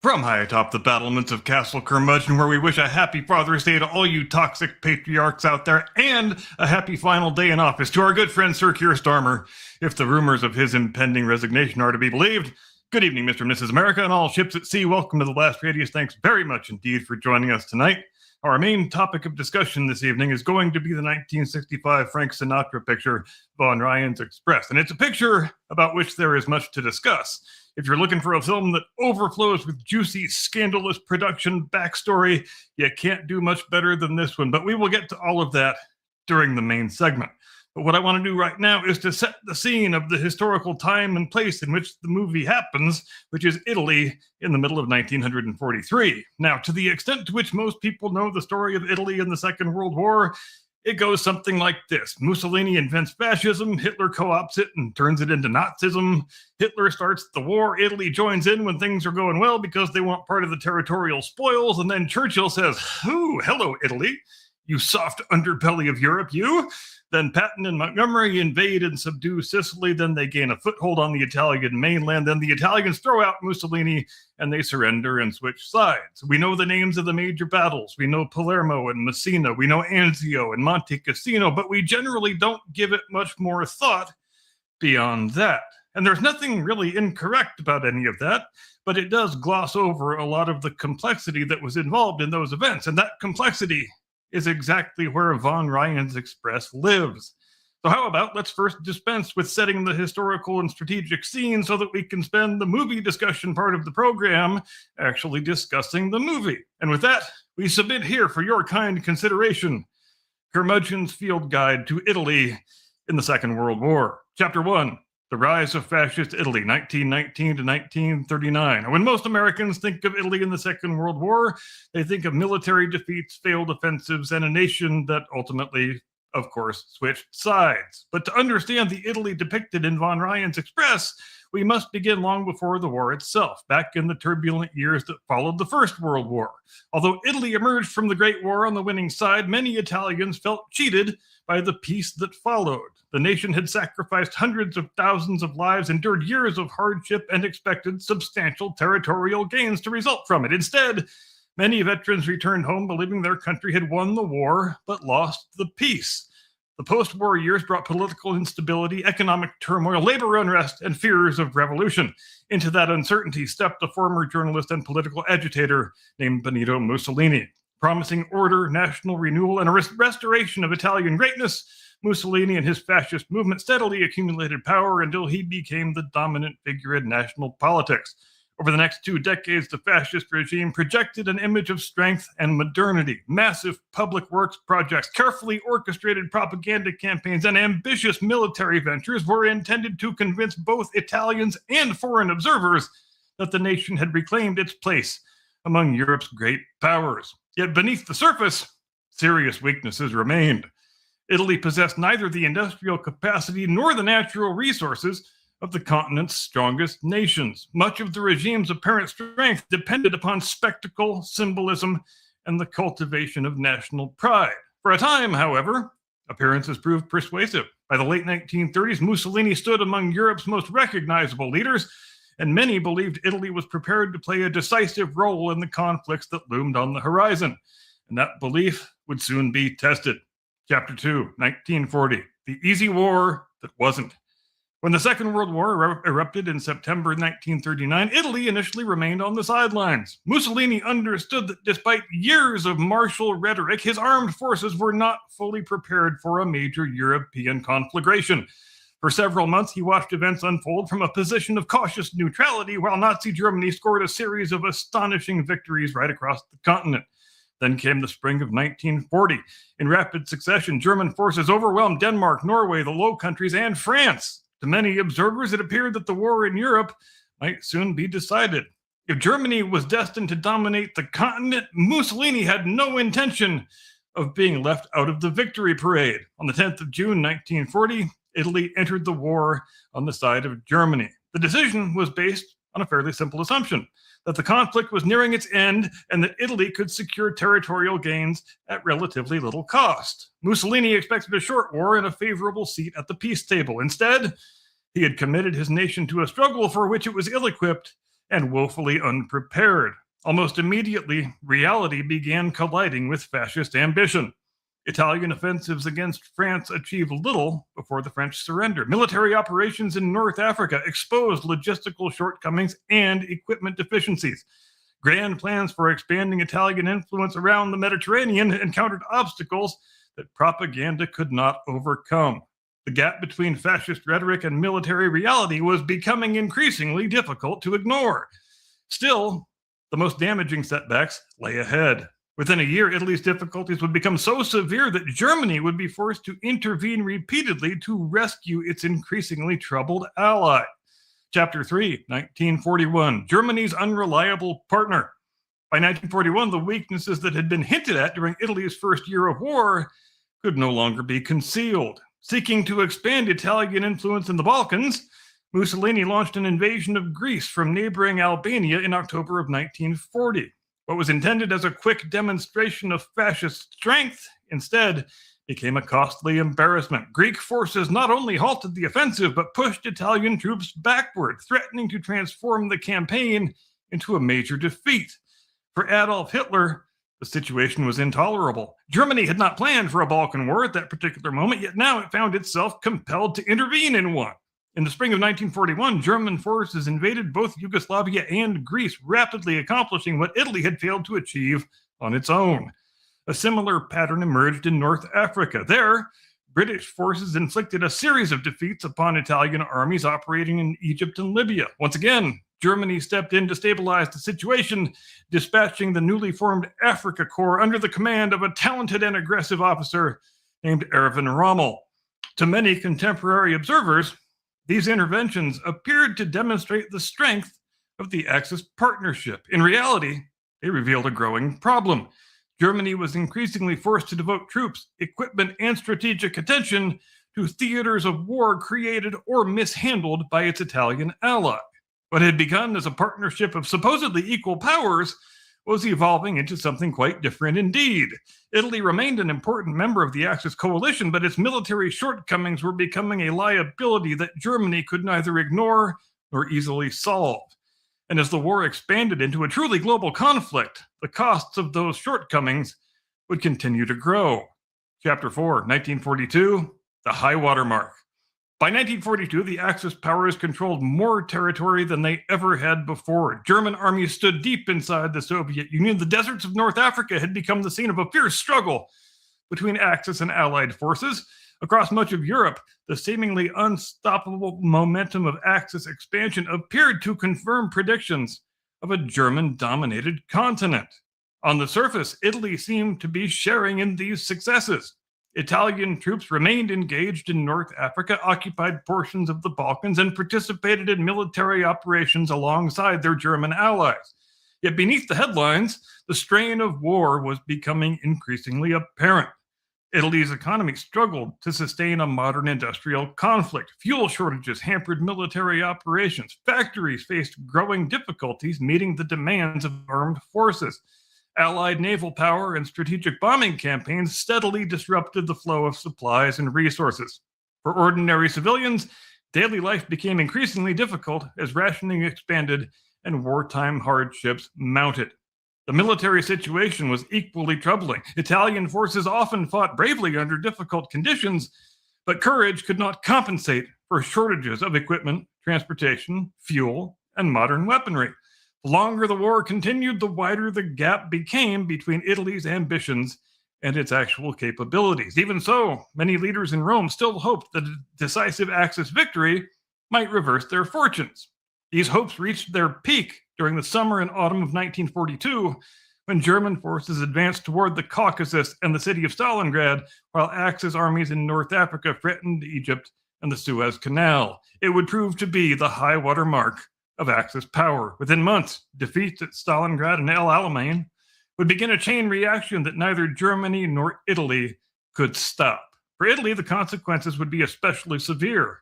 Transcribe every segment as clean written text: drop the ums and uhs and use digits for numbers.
From high atop the battlements of Castle Curmudgeon, where we wish a happy Father's Day to all you toxic patriarchs out there, and a happy final day in office to our good friend Sir Keir Starmer, if the rumors of his impending resignation are to be believed. Good evening, Mr. and Mrs. America, and all ships at sea. Welcome to The Last Radius. Thanks very much indeed for joining us tonight. Our main topic of discussion this evening is going to be the 1965 Frank Sinatra picture, Von Ryan's Express. And it's a picture about which there is much to discuss. If you're looking for a film that overflows with juicy, scandalous production backstory, you can't do much better than this one. But we will get to all of that during the main segment. But what I want to do right now is to set the scene of the historical time and place in which the movie happens, which is Italy in the middle of 1943. Now, to the extent to which most people know the story of Italy in the Second World War, it goes something like this. Mussolini invents fascism, Hitler co-opts it and turns it into Nazism. Hitler starts the war, Italy joins in when things are going well because they want part of the territorial spoils, and then Churchill says, "Ooh, hello, Italy, you soft underbelly of Europe, you." Then Patton and Montgomery invade and subdue Sicily. Then they gain a foothold on the Italian mainland. Then the Italians throw out Mussolini and they surrender and switch sides. We know the names of the major battles. We know Palermo and Messina. We know Anzio and Monte Cassino, but we generally don't give it much more thought beyond that. And there's nothing really incorrect about any of that, but it does gloss over a lot of the complexity that was involved in those events. And that complexity is exactly where Von Ryan's Express lives. So how about let's first dispense with setting the historical and strategic scene so that we can spend the movie discussion part of the program actually discussing the movie. And with that, we submit here for your kind consideration, Curmudgeon's Field Guide to Italy in the Second World War. Chapter 1, The Rise of Fascist Italy, 1919 to 1939. When most Americans think of Italy in the Second World War, they think of military defeats, failed offensives, and a nation that ultimately, of course, switched sides. But to understand the Italy depicted in Von Ryan's Express, we must begin long before the war itself, back in the turbulent years that followed the First World War. Although Italy emerged from the Great War on the winning side, many Italians felt cheated by the peace that followed. The nation had sacrificed hundreds of thousands of lives, endured years of hardship, and expected substantial territorial gains to result from it. Instead, many veterans returned home believing their country had won the war, but lost the peace. The post-war years brought political instability, economic turmoil, labor unrest, and fears of revolution. Into that uncertainty stepped a former journalist and political agitator named Benito Mussolini. Promising order, national renewal, and a restoration of Italian greatness, Mussolini and his fascist movement steadily accumulated power until he became the dominant figure in national politics. Over the next 2 decades, the fascist regime projected an image of strength and modernity. Massive public works projects, carefully orchestrated propaganda campaigns, and ambitious military ventures were intended to convince both Italians and foreign observers that the nation had reclaimed its place among Europe's great powers. Yet beneath the surface, serious weaknesses remained. Italy possessed neither the industrial capacity nor the natural resources of the continent's strongest nations. Much of the regime's apparent strength depended upon spectacle, symbolism, and the cultivation of national pride. For a time, however, appearances proved persuasive. By the late 1930s, Mussolini stood among Europe's most recognizable leaders, and many believed Italy was prepared to play a decisive role in the conflicts that loomed on the horizon. And that belief would soon be tested. Chapter 2, 1940, The Easy War That Wasn't. When the Second World War erupted in September 1939, Italy initially remained on the sidelines. Mussolini understood that despite years of martial rhetoric, his armed forces were not fully prepared for a major European conflagration. For several months, he watched events unfold from a position of cautious neutrality while Nazi Germany scored a series of astonishing victories right across the continent. Then came the spring of 1940. In rapid succession, German forces overwhelmed Denmark, Norway, the Low Countries, and France. To many observers, it appeared that the war in Europe might soon be decided. If Germany was destined to dominate the continent, Mussolini had no intention of being left out of the victory parade. On the 10th of June, 1940, Italy entered the war on the side of Germany. The decision was based on a fairly simple assumption, that the conflict was nearing its end and that Italy could secure territorial gains at relatively little cost. Mussolini expected a short war and a favorable seat at the peace table. Instead, he had committed his nation to a struggle for which it was ill-equipped and woefully unprepared. Almost immediately, reality began colliding with fascist ambition. Italian offensives against France achieved little before the French surrender. Military operations in North Africa exposed logistical shortcomings and equipment deficiencies. Grand plans for expanding Italian influence around the Mediterranean encountered obstacles that propaganda could not overcome. The gap between fascist rhetoric and military reality was becoming increasingly difficult to ignore. Still, the most damaging setbacks lay ahead. Within a year, Italy's difficulties would become so severe that Germany would be forced to intervene repeatedly to rescue its increasingly troubled ally. Chapter 3, 1941, Germany's unreliable partner. By 1941, the weaknesses that had been hinted at during Italy's first year of war could no longer be concealed. Seeking to expand Italian influence in the Balkans, Mussolini launched an invasion of Greece from neighboring Albania in October of 1940. What was intended as a quick demonstration of fascist strength instead became a costly embarrassment. Greek forces not only halted the offensive, but pushed Italian troops backward, threatening to transform the campaign into a major defeat. For Adolf Hitler, the situation was intolerable. Germany had not planned for a Balkan war at that particular moment, yet now it found itself compelled to intervene in one. In the spring of 1941, German forces invaded both Yugoslavia and Greece, rapidly accomplishing what Italy had failed to achieve on its own. A similar pattern emerged in North Africa. There, British forces inflicted a series of defeats upon Italian armies operating in Egypt and Libya. Once again, Germany stepped in to stabilize the situation, dispatching the newly formed Africa Corps under the command of a talented and aggressive officer named Erwin Rommel. To many contemporary observers, these interventions appeared to demonstrate the strength of the Axis partnership. In reality, they revealed a growing problem. Germany was increasingly forced to devote troops, equipment, and strategic attention to theaters of war created or mishandled by its Italian ally. What had begun as a partnership of supposedly equal powers was evolving into something quite different indeed. Italy remained an important member of the Axis coalition, but its military shortcomings were becoming a liability that Germany could neither ignore nor easily solve. And as the war expanded into a truly global conflict, the costs of those shortcomings would continue to grow. Chapter 4, 1942, the high water mark. By 1942, the Axis powers controlled more territory than they ever had before. German armies stood deep inside the Soviet Union. The deserts of North Africa had become the scene of a fierce struggle between Axis and Allied forces. Across much of Europe, the seemingly unstoppable momentum of Axis expansion appeared to confirm predictions of a German-dominated continent. On the surface, Italy seemed to be sharing in these successes. Italian troops remained engaged in North Africa, occupied portions of the Balkans, and participated in military operations alongside their German allies. Yet beneath the headlines, the strain of war was becoming increasingly apparent. Italy's economy struggled to sustain a modern industrial conflict. Fuel shortages hampered military operations. Factories faced growing difficulties meeting the demands of armed forces. Allied naval power and strategic bombing campaigns steadily disrupted the flow of supplies and resources. For ordinary civilians, daily life became increasingly difficult as rationing expanded and wartime hardships mounted. The military situation was equally troubling. Italian forces often fought bravely under difficult conditions, but courage could not compensate for shortages of equipment, transportation, fuel, and modern weaponry. The longer the war continued, the wider the gap became between Italy's ambitions and its actual capabilities. Even so, many leaders in Rome still hoped that a decisive Axis victory might reverse their fortunes. These hopes reached their peak during the summer and autumn of 1942, when German forces advanced toward the Caucasus and the city of Stalingrad, while Axis armies in North Africa threatened Egypt and the Suez Canal. It would prove to be the high water mark of Axis power. Within months, defeats at Stalingrad and El Alamein would begin a chain reaction that neither Germany nor Italy could stop. For Italy, the consequences would be especially severe.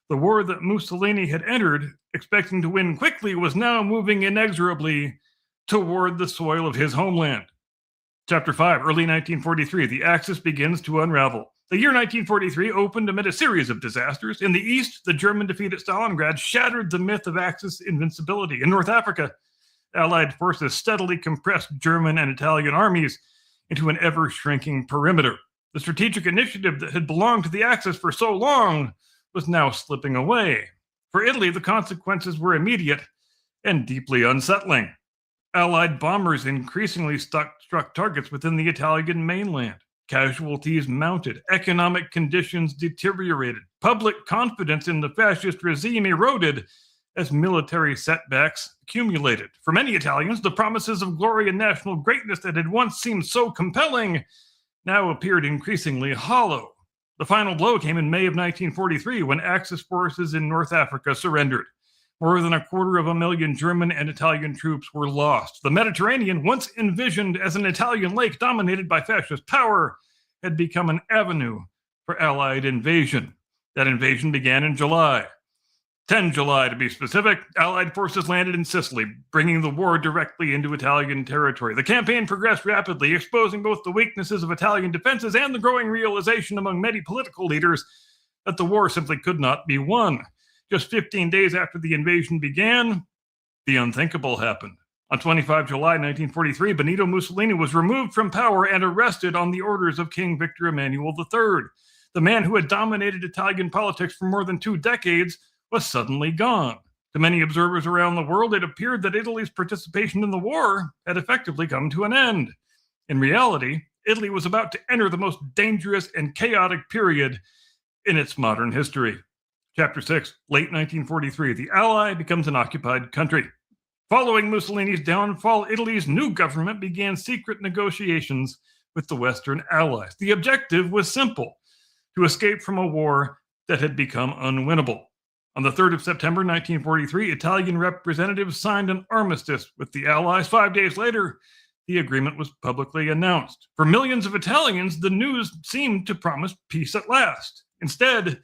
The war that Mussolini had entered, expecting to win quickly, was now moving inexorably toward the soil of his homeland. Chapter 5, early 1943, the Axis begins to unravel. The year 1943 opened amid a series of disasters. In the east, the German defeat at Stalingrad shattered the myth of Axis invincibility. In North Africa, Allied forces steadily compressed German and Italian armies into an ever-shrinking perimeter. The strategic initiative that had belonged to the Axis for so long was now slipping away. For Italy, the consequences were immediate and deeply unsettling. Allied bombers increasingly struck targets within the Italian mainland. Casualties mounted, economic conditions deteriorated, public confidence in the fascist regime eroded as military setbacks accumulated. For many Italians, the promises of glory and national greatness that had once seemed so compelling now appeared increasingly hollow. The final blow came in May of 1943 when Axis forces in North Africa surrendered. More than 250,000 German and Italian troops were lost. The Mediterranean, once envisioned as an Italian lake dominated by fascist power, had become an avenue for Allied invasion. That invasion began in July. 10 July, to be specific, Allied forces landed in Sicily, bringing the war directly into Italian territory. The campaign progressed rapidly, exposing both the weaknesses of Italian defenses and the growing realization among many political leaders that the war simply could not be won. Just 15 days after the invasion began, the unthinkable happened. On 25 July 1943, Benito Mussolini was removed from power and arrested on the orders of King Victor Emmanuel III. The man who had dominated Italian politics for more than 2 decades was suddenly gone. To many observers around the world, it appeared that Italy's participation in the war had effectively come to an end. In reality, Italy was about to enter the most dangerous and chaotic period in its modern history. Chapter 6, late 1943, the Ally becomes an occupied country. Following Mussolini's downfall, Italy's new government began secret negotiations with the Western Allies. The objective was simple: to escape from a war that had become unwinnable. On the 3rd of September 1943, Italian representatives signed an armistice with the Allies. 5 days later, the agreement was publicly announced. For millions of Italians, the news seemed to promise peace at last. Instead,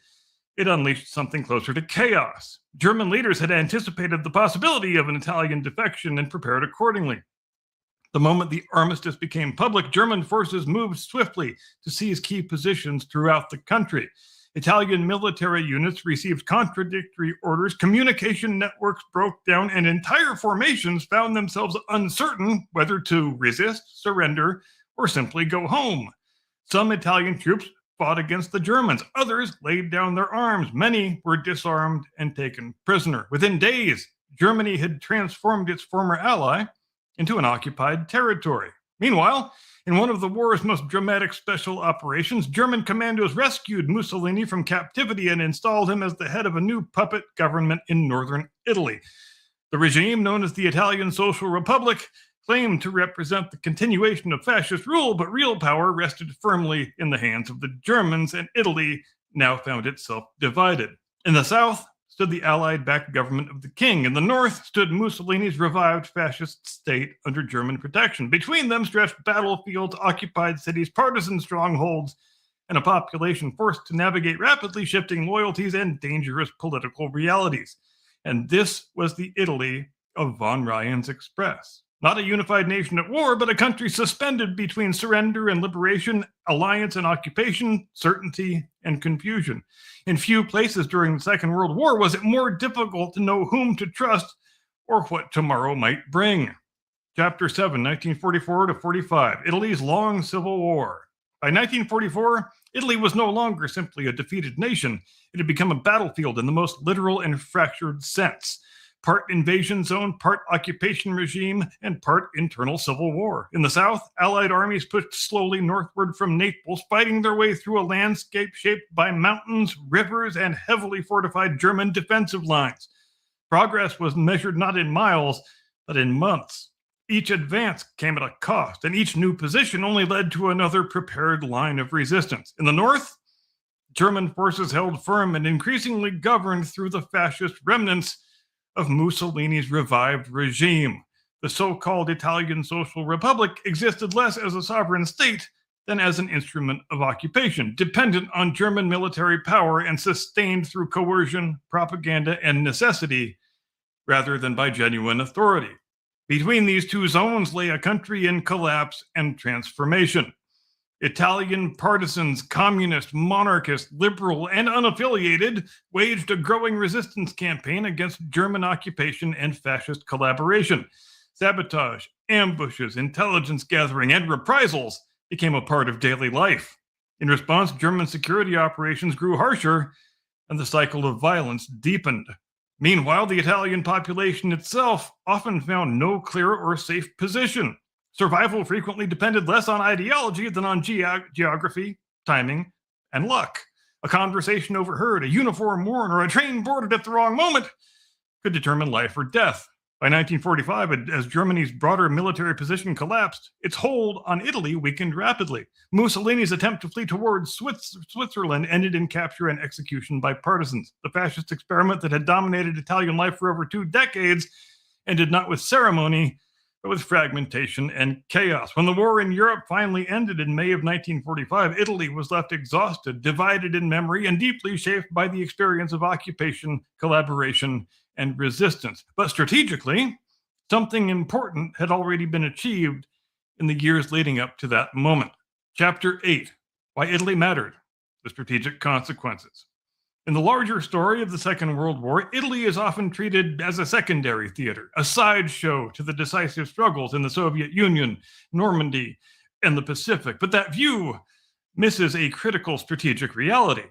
it unleashed something closer to chaos. German leaders had anticipated the possibility of an Italian defection and prepared accordingly. The moment the armistice became public, German forces moved swiftly to seize key positions throughout the country. Italian military units received contradictory orders, communication networks broke down, and entire formations found themselves uncertain whether to resist, surrender, or simply go home. Some Italian troops fought against the Germans. Others laid down their arms. Many were disarmed and taken prisoner. Within days, Germany had transformed its former ally into an occupied territory. Meanwhile, in one of the war's most dramatic special operations, German commandos rescued Mussolini from captivity and installed him as the head of a new puppet government in northern Italy. The regime, known as the Italian Social Republic, claimed to represent the continuation of fascist rule, but real power rested firmly in the hands of the Germans, and Italy now found itself divided. In the south stood the Allied-backed government of the king. In the north stood Mussolini's revived fascist state under German protection. Between them stretched battlefields, occupied cities, partisan strongholds, and a population forced to navigate rapidly shifting loyalties and dangerous political realities. And this was the Italy of von Ryan's Express. Not a unified nation at war, but a country suspended between surrender and liberation, alliance and occupation, certainty and confusion. In few places during the Second World War was it more difficult to know whom to trust or what tomorrow might bring. Chapter 7, 1944 to 45, Italy's long civil war. By 1944, Italy was no longer simply a defeated nation. It had become a battlefield in the most literal and fractured sense. Part invasion zone, part occupation regime, and part internal civil war. In the south, Allied armies pushed slowly northward from Naples, fighting their way through a landscape shaped by mountains, rivers, and heavily fortified German defensive lines. Progress was measured not in miles, but in months. Each advance came at a cost, and each new position only led to another prepared line of resistance. In the north, German forces held firm and increasingly governed through the fascist remnants of Mussolini's revived regime. The so-called Italian Social Republic existed less as a sovereign state than as an instrument of occupation, dependent on German military power and sustained through coercion, propaganda, and necessity, rather than by genuine authority. Between these two zones lay a country in collapse and transformation. Italian partisans, communist, monarchist, liberal, and unaffiliated, waged a growing resistance campaign against German occupation and fascist collaboration. Sabotage, ambushes, intelligence gathering, and reprisals became a part of daily life. In response, German security operations grew harsher, and the cycle of violence deepened. Meanwhile, the Italian population itself often found no clear or safe position. Survival frequently depended less on ideology than on geography, timing, and luck. A conversation overheard, a uniform worn, or a train boarded at the wrong moment could determine life or death. By 1945, as Germany's broader military position collapsed, its hold on Italy weakened rapidly. Mussolini's attempt to flee towards Switzerland ended in capture and execution by partisans. The fascist experiment that had dominated Italian life for over 2 decades ended not with ceremony, but with fragmentation and chaos. When the war in Europe finally ended in May of 1945, Italy was left exhausted, divided in memory, and deeply shaped by the experience of occupation, collaboration, and resistance. But strategically, something important had already been achieved in the years leading up to that moment. Chapter 8, Why Italy Mattered, the Strategic Consequences. In the larger story of the Second World War, Italy is often treated as a secondary theater, a sideshow to the decisive struggles in the Soviet Union, Normandy, and the Pacific. But that view misses a critical strategic reality.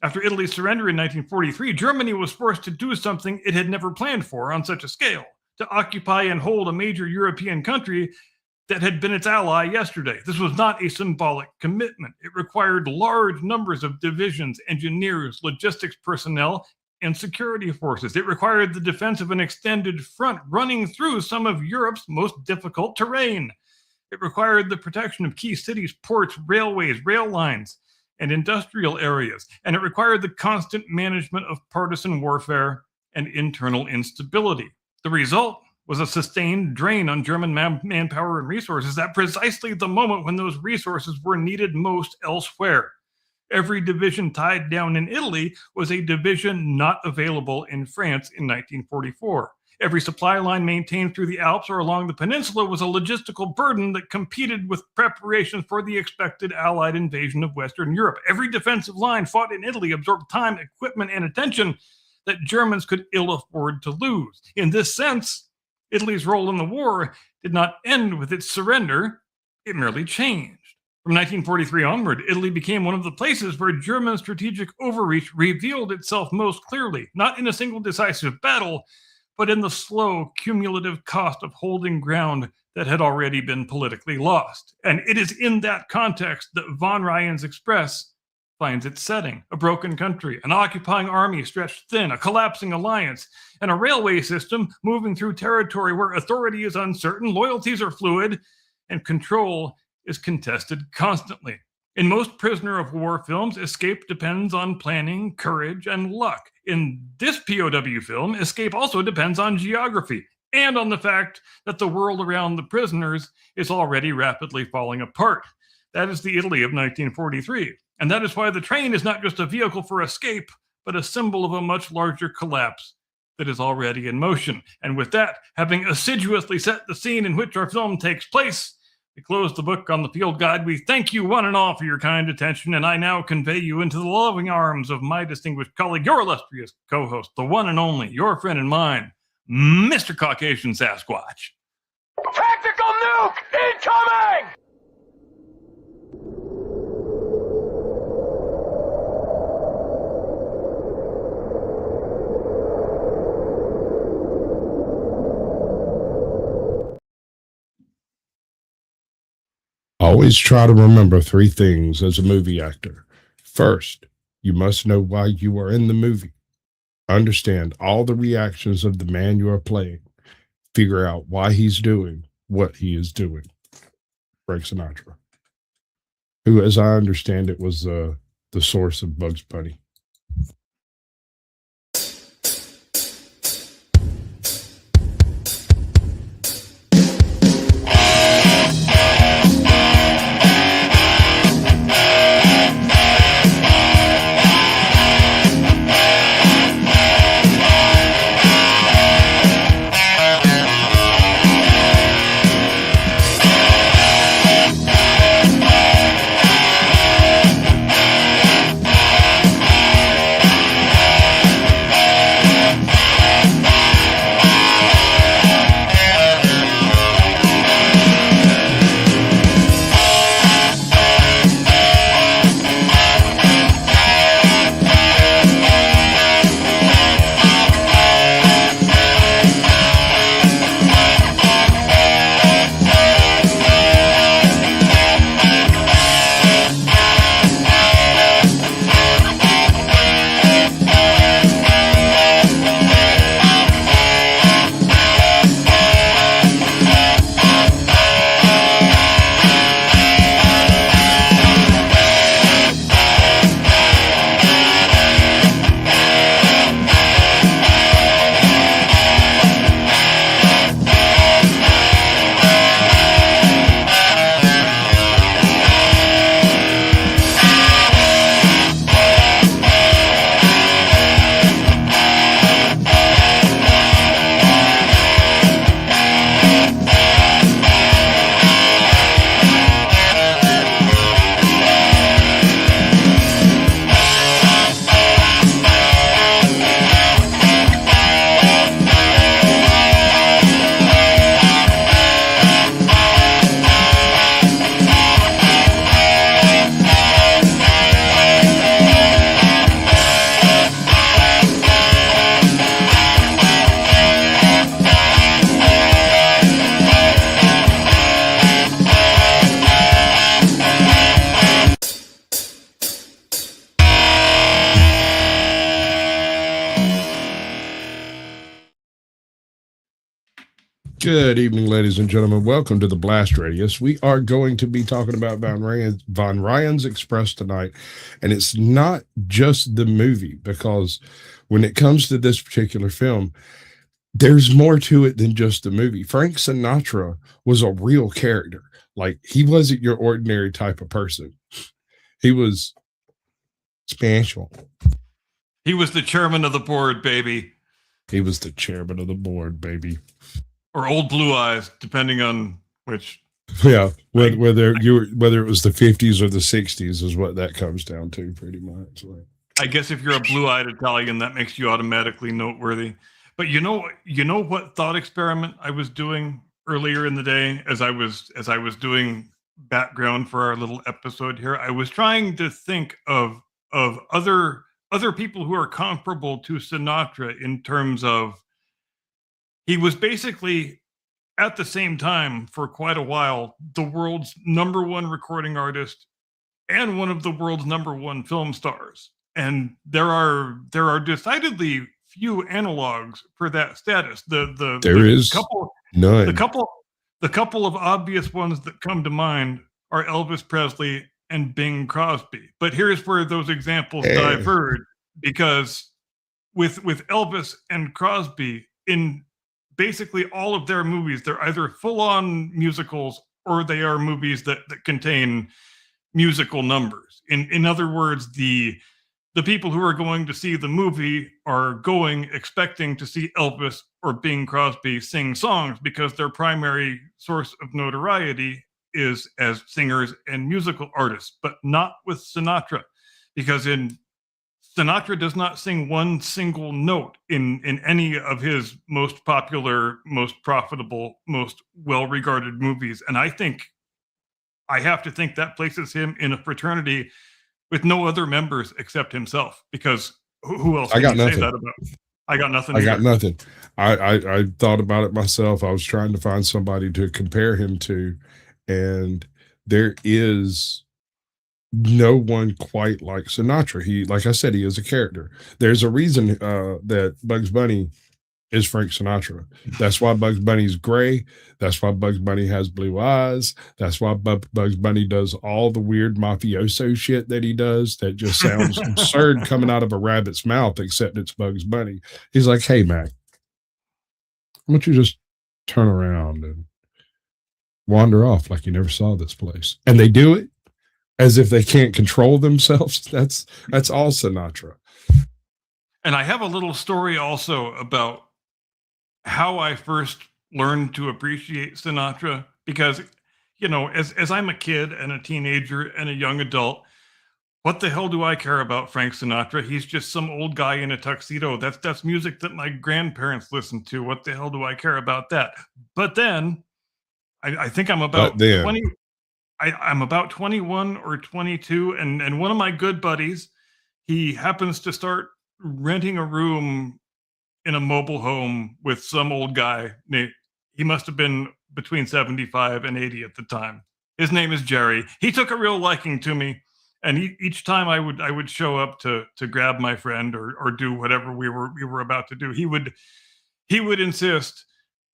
After Italy's surrender in 1943, Germany was forced to do something it had never planned for on such a scale, to occupy and hold a major European country that had been its ally yesterday. This was not a symbolic commitment. It required large numbers of divisions, engineers, logistics personnel, and security forces. It required the defense of an extended front running through some of Europe's most difficult terrain. It required the protection of key cities, ports, railways, rail lines, and industrial areas, and it required the constant management of partisan warfare and internal instability. The result was a sustained drain on German manpower and resources at precisely the moment when those resources were needed most elsewhere. Every division tied down in Italy was a division not available in France in 1944. Every supply line maintained through the Alps or along the peninsula was a logistical burden that competed with preparations for the expected Allied invasion of Western Europe. Every defensive line fought in Italy absorbed time, equipment, and attention that Germans could ill afford to lose. In this sense, Italy's role in the war did not end with its surrender, it merely changed. From 1943 onward, Italy became one of the places where German strategic overreach revealed itself most clearly, not in a single decisive battle, but in the slow, cumulative cost of holding ground that had already been politically lost. And it is in that context that von Ryan's Express finds its setting: a broken country, an occupying army stretched thin, a collapsing alliance, and a railway system moving through territory where authority is uncertain, loyalties are fluid, and control is contested constantly. In most prisoner of war films, escape depends on planning, courage, and luck. In this POW film, escape also depends on geography and on the fact that the world around the prisoners is already rapidly falling apart. That is the Italy of 1943. And that is why the train is not just a vehicle for escape, but a symbol of a much larger collapse that is already in motion. And with that, having assiduously set the scene in which our film takes place, we close the book on the field guide. We thank you one and all for your kind attention, and I now convey you into the loving arms of my distinguished colleague, your illustrious co-host, the one and only, your friend and mine, Mr. Caucasian Sasquatch. Tactical nuke incoming! Always try to remember 3 things as a movie actor. First, you must know why you are in the movie. Understand all the reactions of the man you are playing. Figure out why he's doing what he is doing. Frank Sinatra, who, as I understand it, was the source of Bugs Bunny. Good evening, ladies and gentlemen. Welcome to the Blast Radius. We are going to be talking about Von Ryan's Express tonight, and it's not just the movie, because when it comes to this particular film, there's more to it than just the movie. Frank Sinatra was a real character. Like, he wasn't your ordinary type of person. He was special. He was the chairman of the board, baby. He was the chairman of the board, baby. Or Old Blue Eyes, depending on which. Yeah, whether it was the 50s or the 60s is what that comes down to, pretty much. I guess if you're a blue-eyed Italian, that makes you automatically noteworthy. But you know what thought experiment I was doing earlier in the day as I was doing background for our little episode here. I was trying to think of other people who are comparable to Sinatra in terms of, he was basically, at the same time, for quite a while, the world's #1 recording artist and one of the world's #1 film stars. And there are decidedly few analogs for that status. The couple of obvious ones that come to mind are Elvis Presley and Bing Crosby. But here's where those examples diverge, because with Elvis and Crosby, in basically all of their movies, they're either full-on musicals or they are movies that contain musical numbers. In other words, the people who are going to see the movie are going expecting to see Elvis or Bing Crosby sing songs, because their primary source of notoriety is as singers and musical artists, but not with Sinatra, because Sinatra does not sing one single note in any of his most popular, most profitable, most well-regarded movies. And I have to think that places him in a fraternity with no other members except himself, because who else can you say that about? I got nothing. I got nothing. I thought about it myself. I was trying to find somebody to compare him to, and there is no one quite like Sinatra. He, like I said, he is a character. There's a reason that Bugs Bunny is Frank Sinatra. That's why Bugs Bunny's gray. That's why Bugs Bunny has blue eyes. That's why Bugs Bunny does all the weird mafioso shit that he does that just sounds absurd coming out of a rabbit's mouth, except it's Bugs Bunny. He's like, hey, Mac, why don't you just turn around and wander off like you never saw this place? And they do it as if they can't control themselves. That's all Sinatra. And I have a little story also about how I first learned to appreciate Sinatra, because, as I'm a kid and a teenager and a young adult, what the hell do I care about Frank Sinatra? He's just some old guy in a tuxedo. That's music that my grandparents listened to. What the hell do I care about that? But then I think I'm about 20. I'm about 21 or 22, and one of my good buddies, he happens to start renting a room in a mobile home with some old guy. He must have been between 75 and 80 at the time. His name is Jerry. He took a real liking to me, and each time I would show up to grab my friend or do whatever we were about to do, he would insist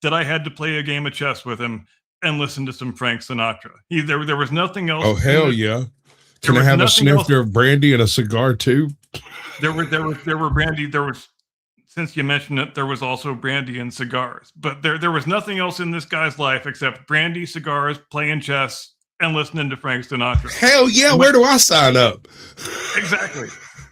that I had to play a game of chess with him and listen to some Frank Sinatra. There was nothing else. Oh, hell yeah. Can I have a snifter of brandy and a cigar too? There were brandy. Since you mentioned it, there was also brandy and cigars. But there was nothing else in this guy's life except brandy, cigars, playing chess, and listening to Frank Sinatra. Hell yeah, where do I sign up? Exactly.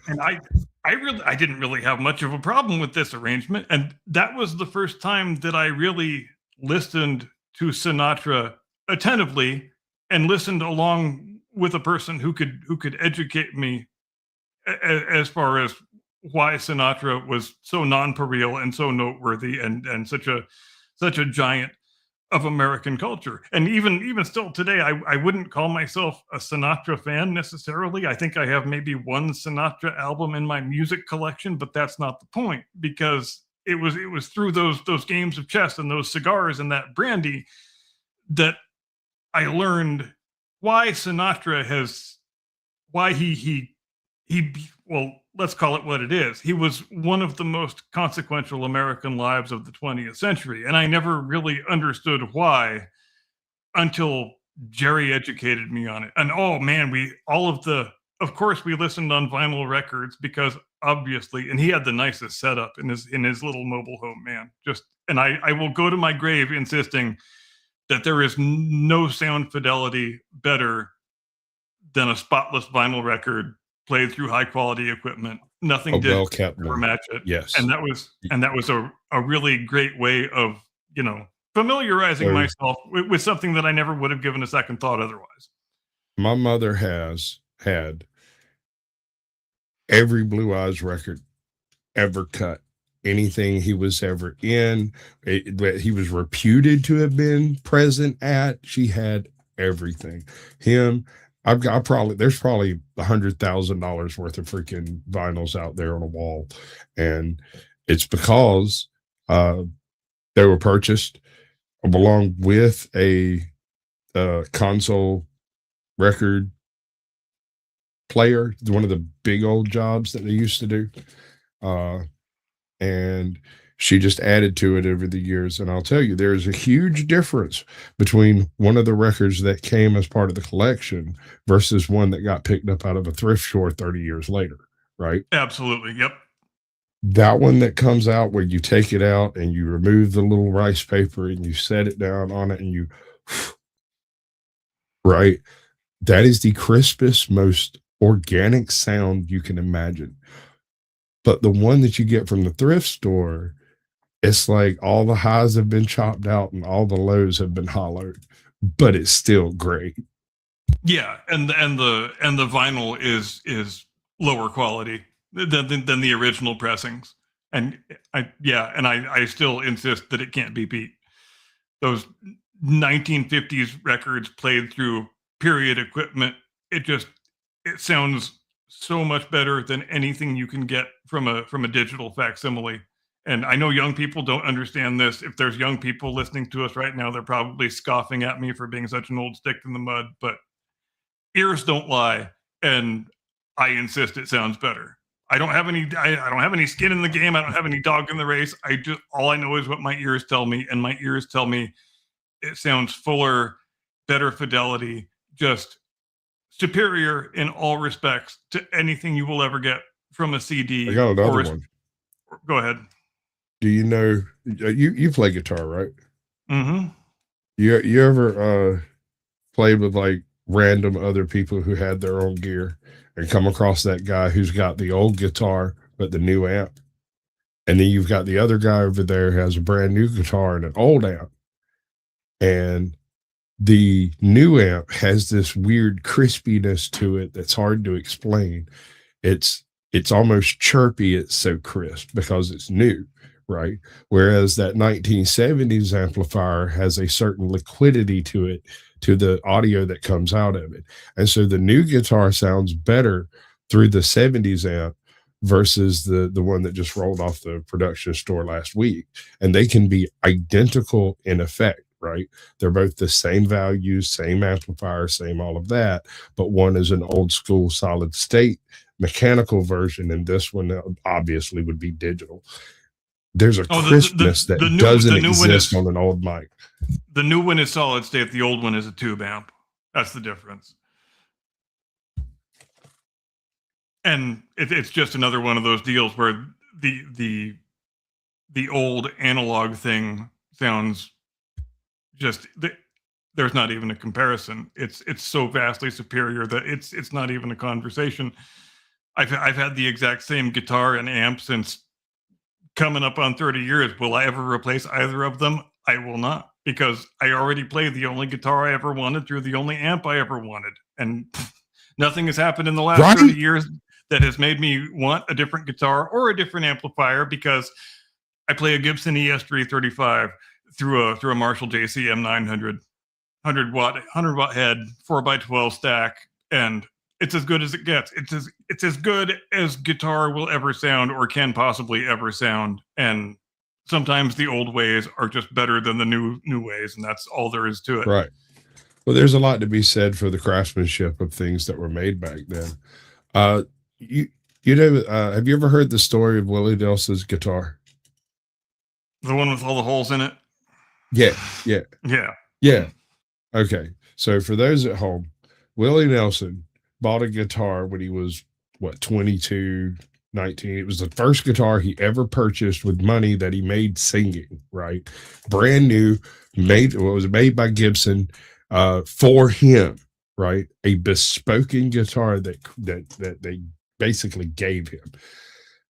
And I didn't really have much of a problem with this arrangement. And that was the first time that I really listened to Sinatra attentively and listened along with a person who could educate me as far as why Sinatra was so nonpareil and so noteworthy and such a giant of American culture. And even still today, I wouldn't call myself a Sinatra fan necessarily. I think I have maybe one Sinatra album in my music collection, but that's not the point, because it was through those games of chess and those cigars and that brandy that I learned why Sinatra why he well, let's call it what it is. He was one of the most consequential American lives of the 20th century. And I never really understood why until Jerry educated me on it. And oh man, of course we listened on vinyl records because obviously, and he had the nicest setup in his little mobile home, man. And I will go to my grave insisting that there is no sound fidelity better than a spotless vinyl record played through high quality equipment. Nothing did ever match it. Yes. And that was a really great way of, familiarizing myself with something that I never would have given a second thought otherwise. My mother has had every Blue Eyes record ever cut, anything he was ever in, that he was reputed to have been present at. She had everything. There's probably $100,000 worth of freaking vinyls out there on a wall. And it's because they were purchased along with a console record player, one of the big old jobs that they used to do. And she just added to it over the years. And I'll tell you, there's a huge difference between one of the records that came as part of the collection versus one that got picked up out of a thrift store 30 years later, right? Absolutely. Yep. That one that comes out where you take it out and you remove the little rice paper and you set it down on it and you, right? That is the crispest, most organic sound you can imagine. But the one that you get from the thrift store, it's like all the highs have been chopped out and all the lows have been hollowed, but it's still great. Yeah, and the vinyl is lower quality than the original pressings, and I still insist that it can't be beat. Those 1950s records played through period equipment, it sounds so much better than anything you can get from a digital facsimile. And I know young people don't understand this. If there's young people listening to us right now, they're probably scoffing at me for being such an old stick in the mud, but ears don't lie, and I insist it sounds better. I don't have any skin in the game. I don't have any dog in the race. All I know is what my ears tell me, and my ears tell me it sounds fuller, better fidelity, just superior in all respects to anything you will ever get from a CD. I got another one. Go ahead. Do you know you play guitar, right? Mm-hmm. You ever played with like random other people who had their own gear and come across that guy who's got the old guitar but the new amp, and then you've got the other guy over there who has a brand new guitar and an old amp, and the new amp has this weird crispiness to it that's hard to explain. It's almost chirpy. It's so crisp because it's new, right? Whereas that 1970s amplifier has a certain liquidity to it, to the audio that comes out of it. And so the new guitar sounds better through the 70s amp versus the one that just rolled off the production store last week. And they can be identical in effect, right? They're both the same values, same amplifier, same all of that, but one is an old school solid state mechanical version, and this one obviously would be digital. There's a crispness that doesn't exist on an old mic. The new one is solid state. The old one is a tube amp. That's the difference. And it's just another one of those deals where the old analog thing sounds just there's not even a comparison. It's so vastly superior that it's not even a conversation. I've had the exact same guitar and amp since coming up on 30 years. Will I ever replace either of them? I will not, because I already played the only guitar I ever wanted through the only amp I ever wanted. And nothing has happened in the last 30 years that has made me want a different guitar or a different amplifier, because I play a Gibson ES335 through a Marshall JC M900, 100 watt head, 4x12 stack, and it's as good as it gets. It's as good as guitar will ever sound or can possibly ever sound. And sometimes the old ways are just better than the new ways, and that's all there is to it. Right. Well, there's a lot to be said for the craftsmanship of things that were made back then. you know, have you ever heard the story of Willie Nelson's guitar? The one with all the holes in it? Yeah. Yeah. Okay. So for those at home, Willie Nelson bought a guitar when he was, 22, 19. It was the first guitar he ever purchased with money that he made singing, right? Brand new, was made by Gibson for him, right? A bespoke guitar that they basically gave him.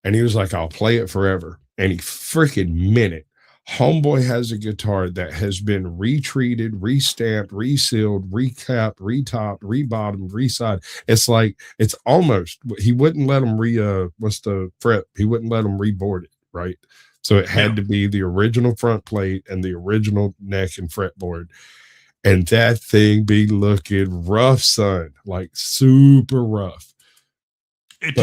And he was like, I'll play it forever. And he freaking meant it. Homeboy has a guitar that has been retreated, restamped, resealed, recapped, retopped, rebottomed, reside. It's like, it's almost, he wouldn't let him what's the fret? He wouldn't let him reboard it, right? So it had to be the original front plate and the original neck and fretboard. And that thing be looking rough, son, like super rough. It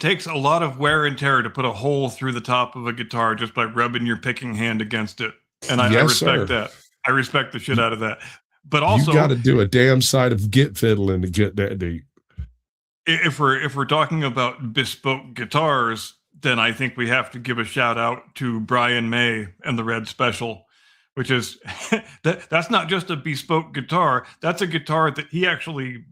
takes a lot of wear and tear to put a hole through the top of a guitar just by rubbing your picking hand against it. And I respect that. I respect the shit out of that. But also, you got to do a damn side of git fiddling to get that deep. If we're talking about bespoke guitars, then I think we have to give a shout out to Brian May and the Red Special, which is that's not just a bespoke guitar. That's a guitar that he actually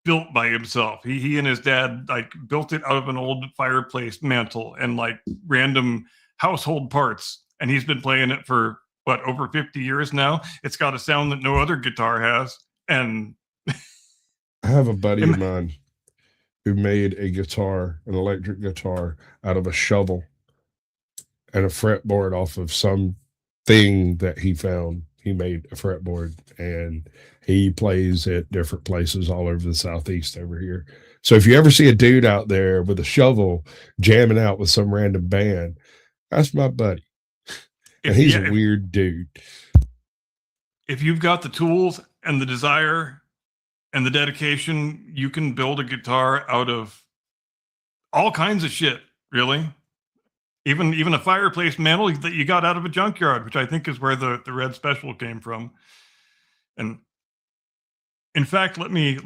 built by himself. He and his dad like built it out of an old fireplace mantle and like random household parts. And he's been playing it for over 50 years now. It's got a sound that no other guitar has. And I have a buddy of mine who made a guitar, an electric guitar, out of a shovel and a fretboard off of some thing that he found. He made a fretboard and he plays at different places all over the Southeast over here. So if you ever see a dude out there with a shovel jamming out with some random band, that's my buddy. And he's a weird dude. If you've got the tools and the desire and the dedication, you can build a guitar out of all kinds of shit, really. Even a fireplace mantle that you got out of a junkyard, which I think is where the Red Special came from. And in fact, let me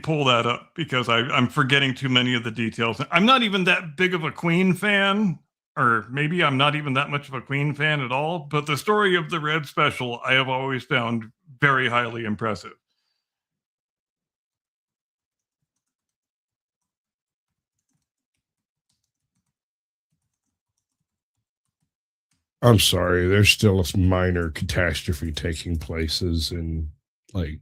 pull that up because I'm forgetting too many of the details. I'm not even that big of a Queen fan, or maybe I'm not even that much of a Queen fan at all. But the story of the Red Special, I have always found very highly impressive. I'm sorry, there's still a minor catastrophe taking places in like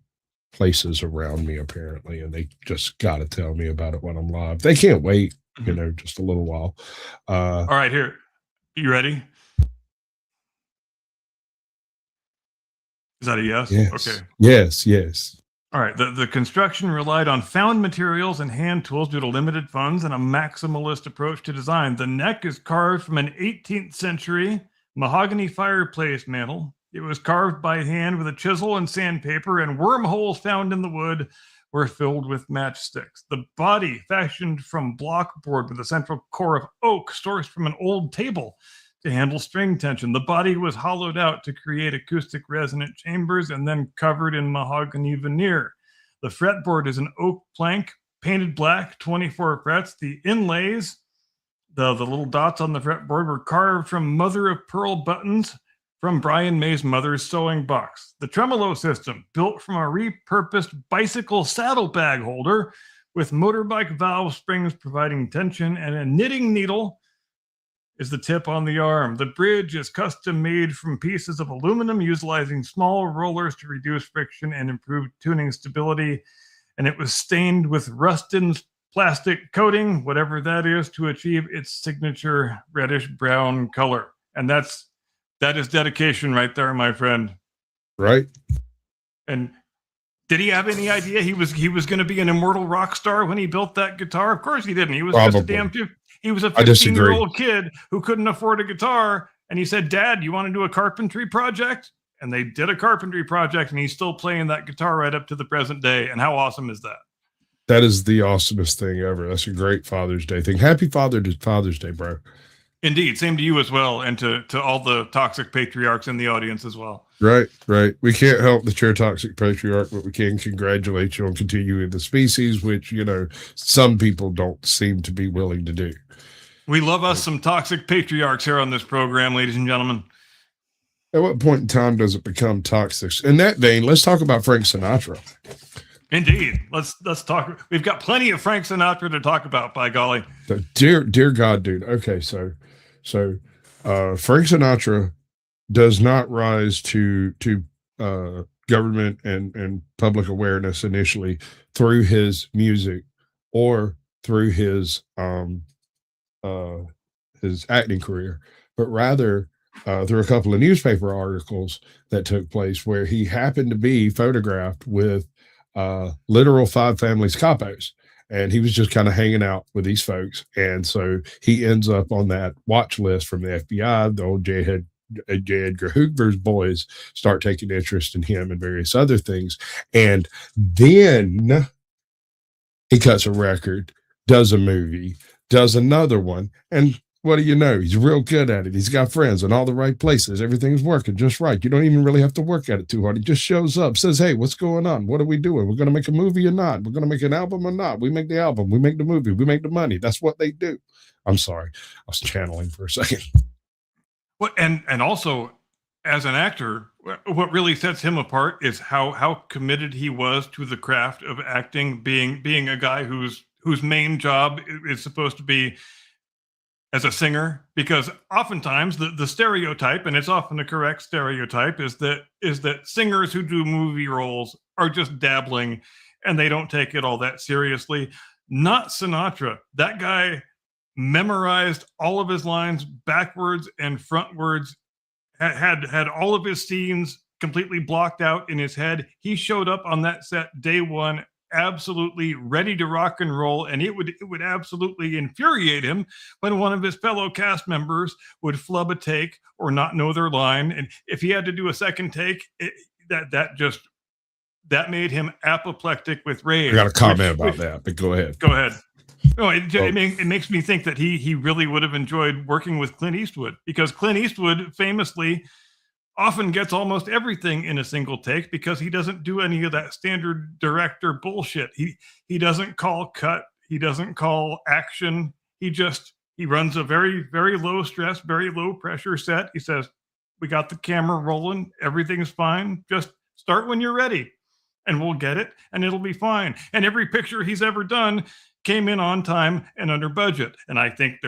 places around me apparently, and they just got to tell me about it when I'm live. They can't wait, just a little while. All right, here. You ready? Is that a yes? Yes. Okay. Yes. All right. The construction relied on found materials and hand tools due to limited funds and a maximalist approach to design. The neck is carved from an 18th century mahogany fireplace mantle. It was carved by hand with a chisel and sandpaper, and wormholes found in the wood were filled with matchsticks. The body, fashioned from block board with a central core of oak sourced from an old table to handle string tension. The body was hollowed out to create acoustic resonant chambers and then covered in mahogany veneer. The fretboard is an oak plank, painted black, 24 frets. The inlays, the little dots on the fretboard, were carved from mother-of-pearl buttons from Brian May's mother's sewing box. The tremolo system, built from a repurposed bicycle saddlebag holder with motorbike valve springs providing tension, and a knitting needle is the tip on the arm. The bridge is custom made from pieces of aluminum, utilizing small rollers to reduce friction and improve tuning stability. And it was stained with Rustin's plastic coating, whatever that is, to achieve its signature reddish brown color. And that is dedication right there, my friend. Right. And did he have any idea he was going to be an immortal rock star when he built that guitar? Of course he didn't. He was just a damn 15-year-old kid who couldn't afford a guitar. And he said, Dad, you want to do a carpentry project? And they did a carpentry project, and he's still playing that guitar right up to the present day. And how awesome is that? That is the awesomest thing ever. That's a great Father's Day thing. Happy Father's Day, bro. Indeed. Same to you as well, and to all the toxic patriarchs in the audience as well. Right, right. We can't help that you're a toxic patriarch, but we can congratulate you on continuing the species, which, you know, some people don't seem to be willing to do. We love us some toxic patriarchs here on this program, ladies and gentlemen. At what point in time does it become toxic? In that vein, let's talk about Frank Sinatra. Indeed. Let's talk. We've got plenty of Frank Sinatra to talk about, by golly. So, dear God, dude. Okay, so Frank Sinatra does not rise to government and public awareness initially through his music or through his acting career, but rather through a couple of newspaper articles that took place where he happened to be photographed with literal Five Families capos. And he was just kind of hanging out with these folks. And so he ends up on that watch list from the FBI. The old J. Edgar Hoover's boys start taking interest in him and various other things. And then he cuts a record, does a movie, does another one. And what do you know? He's real good at it. He's got friends in all the right places. Everything's working just right. You don't even really have to work at it too hard. He just shows up, says, hey, what's going on? What are we doing? We're going to make a movie or not? We're going to make an album or not? We make the album. We make the movie. We make the money. That's what they do. I'm sorry. I was channeling for a second. Well, and also, as an actor, what really sets him apart is how committed he was to the craft of acting, being a guy whose main job is supposed to be as a singer, because oftentimes the stereotype, and it's often a correct stereotype, is that singers who do movie roles are just dabbling and they don't take it all that seriously. Not Sinatra. That guy memorized all of his lines backwards and frontwards, had all of his scenes completely blocked out in his head. He showed up on that set day one absolutely ready to rock and roll, and it would absolutely infuriate him when one of his fellow cast members would flub a take or not know their line, and if he had to do a second take, that made him apoplectic with rage. I got a comment about that, but go ahead. No, it makes me think that he really would have enjoyed working with Clint Eastwood, because Clint Eastwood famously often gets almost everything in a single take because he doesn't do any of that standard director bullshit. He doesn't call cut. He doesn't call action. He runs a very, very low stress, very low pressure set. He says, we got the camera rolling. Everything's fine. Just start when you're ready and we'll get it and it'll be fine. And every picture he's ever done came in on time and under budget. And I think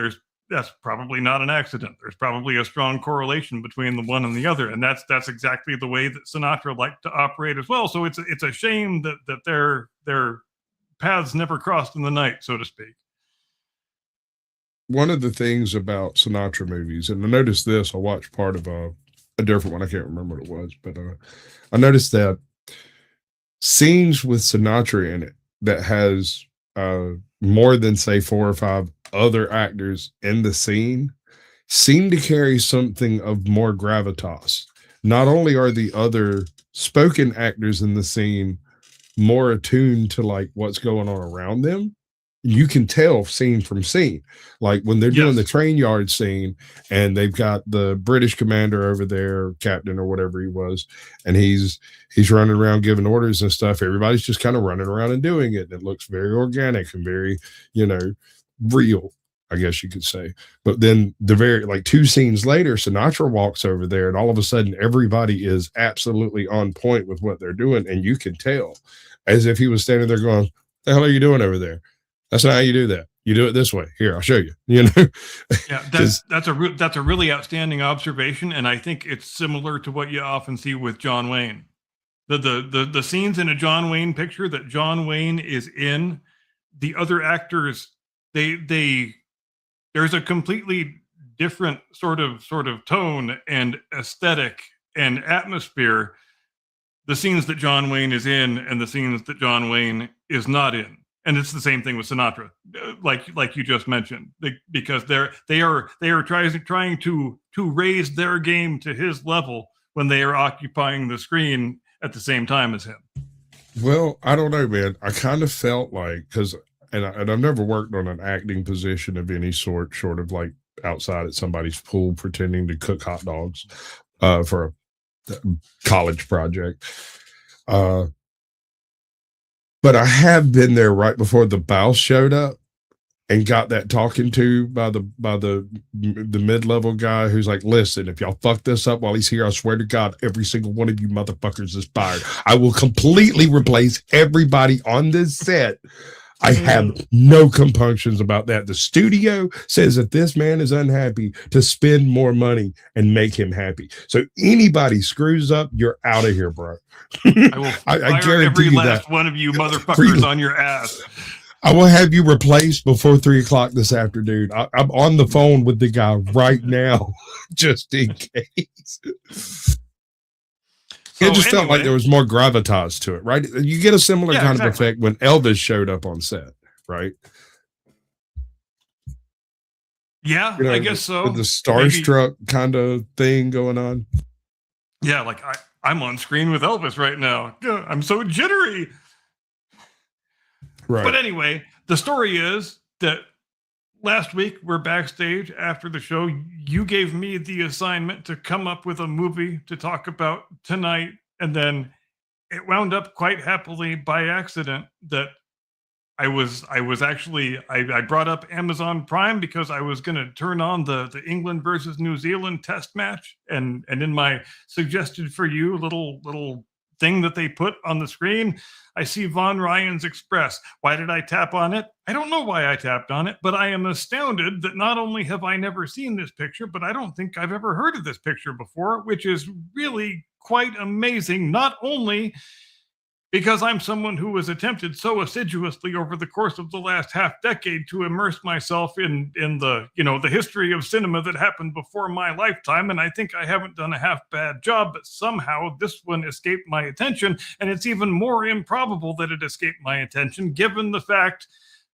that's probably not an accident. There's probably a strong correlation between the one and the other, and that's exactly the way that Sinatra liked to operate as well. So it's a shame that their paths never crossed in the night, so to speak. One of the things about Sinatra movies, and I noticed this, I watched part of a different one. I can't remember what it was, but I noticed that scenes with Sinatra in it that has more than say 4 or 5 other actors in the scene seem to carry something of more gravitas. Not only are the other spoken actors in the scene more attuned to like what's going on around them, you can tell scene from scene. Like when they're doing the train yard scene and they've got the British commander over there, captain or whatever he was, and he's running around giving orders and stuff. Everybody's just kind of running around and doing it. And it looks very organic and very, real, I guess you could say. But then the very 2 scenes later, Sinatra walks over there and all of a sudden everybody is absolutely on point with what they're doing. And you can tell as if he was standing there going, the hell are you doing over there? That's not how you do that. You do it this way. Here, I'll show you. Yeah, that's a really outstanding observation, and I think it's similar to what you often see with John Wayne. The scenes in a John Wayne picture that John Wayne is in, the other actors, there's a completely different sort of tone and aesthetic and atmosphere. The scenes that John Wayne is in and the scenes that John Wayne is not in. And it's the same thing with Sinatra, like you just mentioned, because they are trying to raise their game to his level when they are occupying the screen at the same time as him. Well, I don't know, man. I kind of felt like, and I've never worked on an acting position of any sort, short of like outside at somebody's pool pretending to cook hot dogs for a college project. But I have been there right before the Bouse showed up and got that talking to by the mid-level guy who's like, listen, if y'all fuck this up while he's here, I swear to God, every single one of you motherfuckers is fired. I will completely replace everybody on this set. I have no compunctions about that. The studio says that this man is unhappy to spend more money and make him happy. So anybody screws up, you're out of here, bro. I will I guarantee every you last that. one of you motherfuckers on your ass. I will have you replaced before 3:00 this afternoon. I'm on the phone with the guy right now, just in case. It just felt like there was more gravitas to it, right? You get a similar kind of effect when Elvis showed up on set, right? Yeah, I guess so. With the starstruck kind of thing going on. Yeah, like I'm on screen with Elvis right now. I'm so jittery. Right. But anyway, the story is that last week we're backstage after the show. You gave me the assignment to come up with a movie to talk about tonight. And then it wound up quite happily by accident that I brought up Amazon Prime because I was going to turn on the England versus New Zealand test match. And in my suggested for you little thing that they put on the screen, I see Von Ryan's Express. Why did I tap on it? I don't know why I tapped on it, but I am astounded that not only have I never seen this picture, but I don't think I've ever heard of this picture before, which is really quite amazing. Not only because I'm someone who has attempted so assiduously over the course of the last half decade to immerse myself in the the history of cinema that happened before my lifetime, and I think I haven't done a half bad job, but somehow this one escaped my attention, and it's even more improbable that it escaped my attention given the fact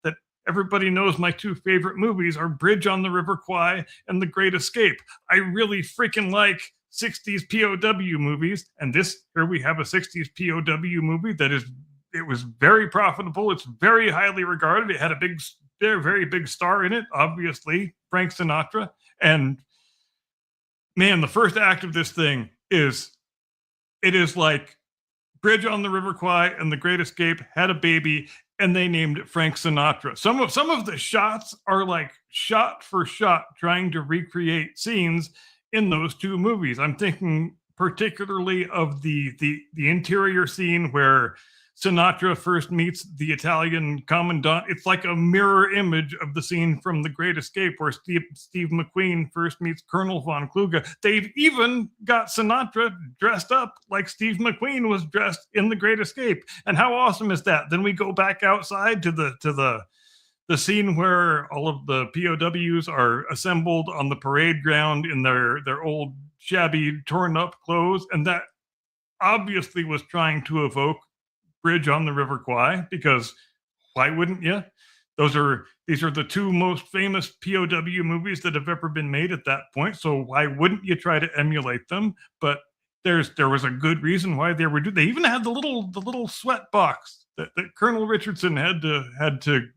that everybody knows my two favorite movies are Bridge on the River Kwai and The Great Escape. I really freaking like 60s POW movies, and here we have a 60s POW movie it was very profitable. It's very highly regarded. It had a very big star in it, obviously Frank Sinatra. And man, the first act of this thing is like Bridge on the River Kwai and The Great Escape had a baby and they named it Frank Sinatra. Some of the shots are like shot for shot trying to recreate scenes in those two movies. I'm thinking particularly of the interior scene where Sinatra first meets the Italian commandant. It's like a mirror image of the scene from The Great Escape where Steve McQueen first meets Colonel von Kluge. They've even got Sinatra dressed up like Steve McQueen was dressed in The Great Escape. And how awesome is that? Then we go back outside to the scene where all of the POWs are assembled on the parade ground in their old shabby torn up clothes. And that obviously was trying to evoke Bridge on the River Kwai, because why wouldn't you? These are the two most famous POW movies that have ever been made at that point. So why wouldn't you try to emulate them? But there was a good reason why they were doing. They even had the little sweat box that Colonel Richardson had to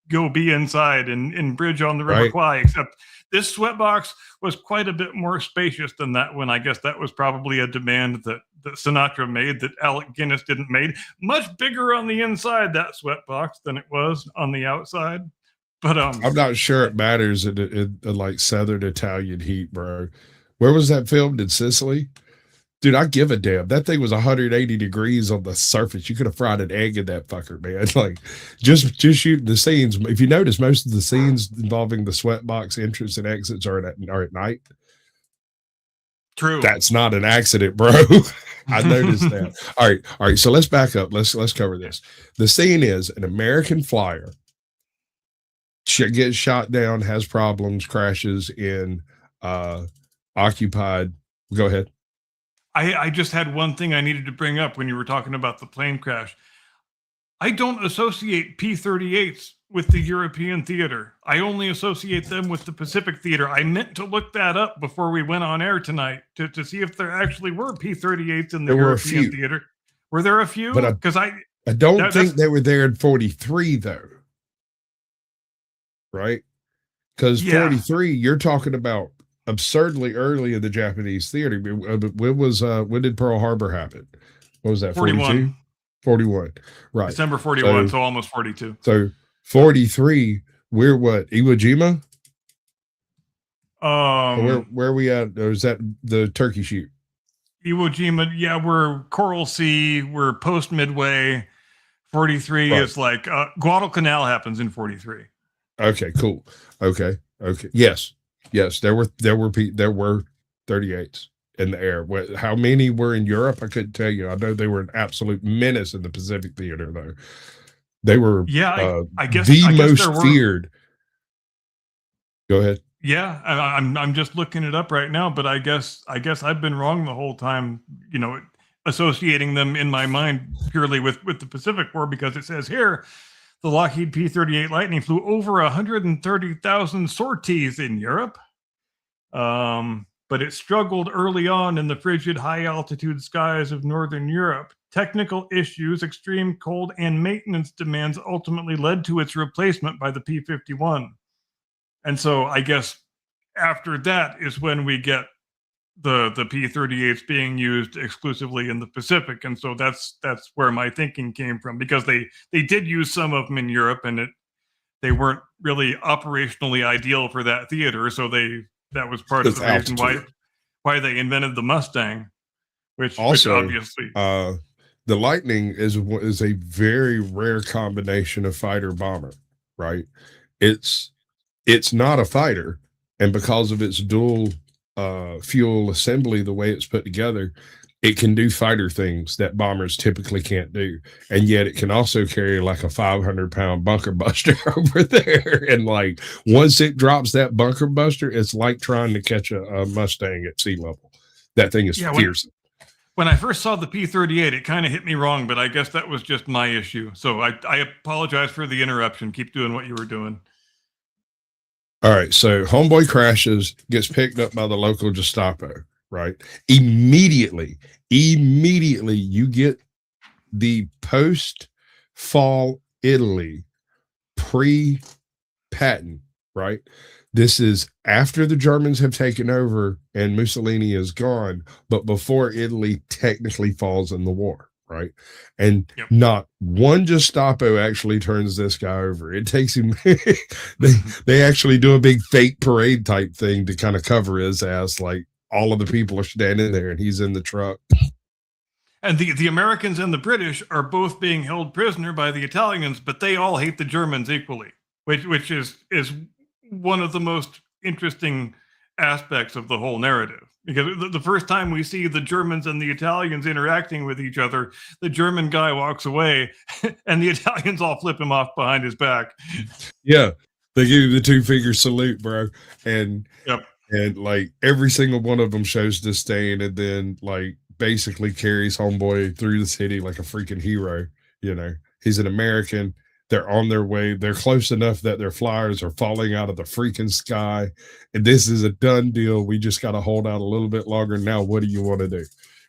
go be inside in Bridge on the River Kwai, except this sweatbox was quite a bit more spacious than that one. I guess that was probably a demand that Sinatra made that Alec Guinness didn't made. Much bigger on the inside, that sweatbox, than it was on the outside. But I'm not sure it matters in like Southern Italian heat, bro. Where was that filmed? In Sicily? Dude, I give a damn. That thing was 180 degrees on the surface. You could have fried an egg in that fucker, man. Like, just shooting the scenes. If you notice, most of the scenes involving the sweatbox entrance and exits are at night. True. That's not an accident, bro. I noticed that. All right. So let's back up. Let's cover this. The scene is an American flyer gets shot down, has problems, crashes in occupied. Go ahead. I just had one thing I needed to bring up when you were talking about the plane crash. I don't associate P-38s with the European theater. I only associate them with the Pacific theater. I meant to look that up before we went on air tonight to see if there actually were P-38s in the European theater. Were there a few? Because I don't think they were there in 43 though. Right? Because Yeah. 43, you're talking about absurdly early in the Japanese theater. When did Pearl Harbor happen? What was that? 42? 41. Right. December 41, So- so almost 42. So 43, we're what? Iwo Jima? Or where are we at? Or is that the turkey shoot? Iwo Jima, yeah, we're Coral Sea, we're post Midway. 43 Right. is like Guadalcanal happens in 43. Okay, cool. Okay. Yes. There were 38s in the air. How many were in Europe? I couldn't tell you. I know they were an absolute menace in the Pacific theater, though. They were I guess the there most were. feared. Go ahead. Yeah, I'm just looking it up right now, but I guess I've been wrong the whole time, associating them in my mind purely with the Pacific War, because it says here the Lockheed P-38 Lightning flew over 130,000 sorties in Europe. But it struggled early on in the frigid high-altitude skies of Northern Europe. Technical issues, extreme cold, and maintenance demands ultimately led to its replacement by the P-51. And so I guess after that is when we get the P-38s being used exclusively in the Pacific. And so that's where my thinking came from, because they did use some of them in Europe, and they weren't really operationally ideal for that theater. So that was part of the reason why they invented the Mustang, which obviously the Lightning is a very rare combination of fighter bomber, right? It's not a fighter, and because of its dual fuel assembly, the way it's put together, it can do fighter things that bombers typically can't do, and yet it can also carry like a 500-pound bunker buster over there. And like once it drops that bunker buster, it's like trying to catch a Mustang at sea level. That thing is fierce. When I first saw the P-38, it kind of hit me wrong, but I guess that was just my issue. So I apologize for the interruption. Keep doing what you were doing. All right, so homeboy crashes, gets picked up by the local Gestapo, right? Immediately you get the post-fall Italy pre-patent, right? This is after the Germans have taken over and Mussolini is gone, but before Italy technically falls in the war, right? And not one Gestapo actually turns this guy over. It takes him they actually do a big fake parade type thing to kind of cover his ass, like all of the people are standing there and he's in the truck. And the Americans and the British are both being held prisoner by the Italians, but they all hate the Germans equally, which is one of the most interesting aspects of the whole narrative. Because the first time we see the Germans and the Italians interacting with each other, the German guy walks away and the Italians all flip him off behind his back. Yeah, they give you the 2-finger salute, bro. And like every single one of them shows disdain, and then like basically carries homeboy through the city like a freaking hero. He's an American. They're on their way. They're close enough that their flyers are falling out of the freaking sky. And this is a done deal. We just got to hold out a little bit longer. Now, what do you want to do?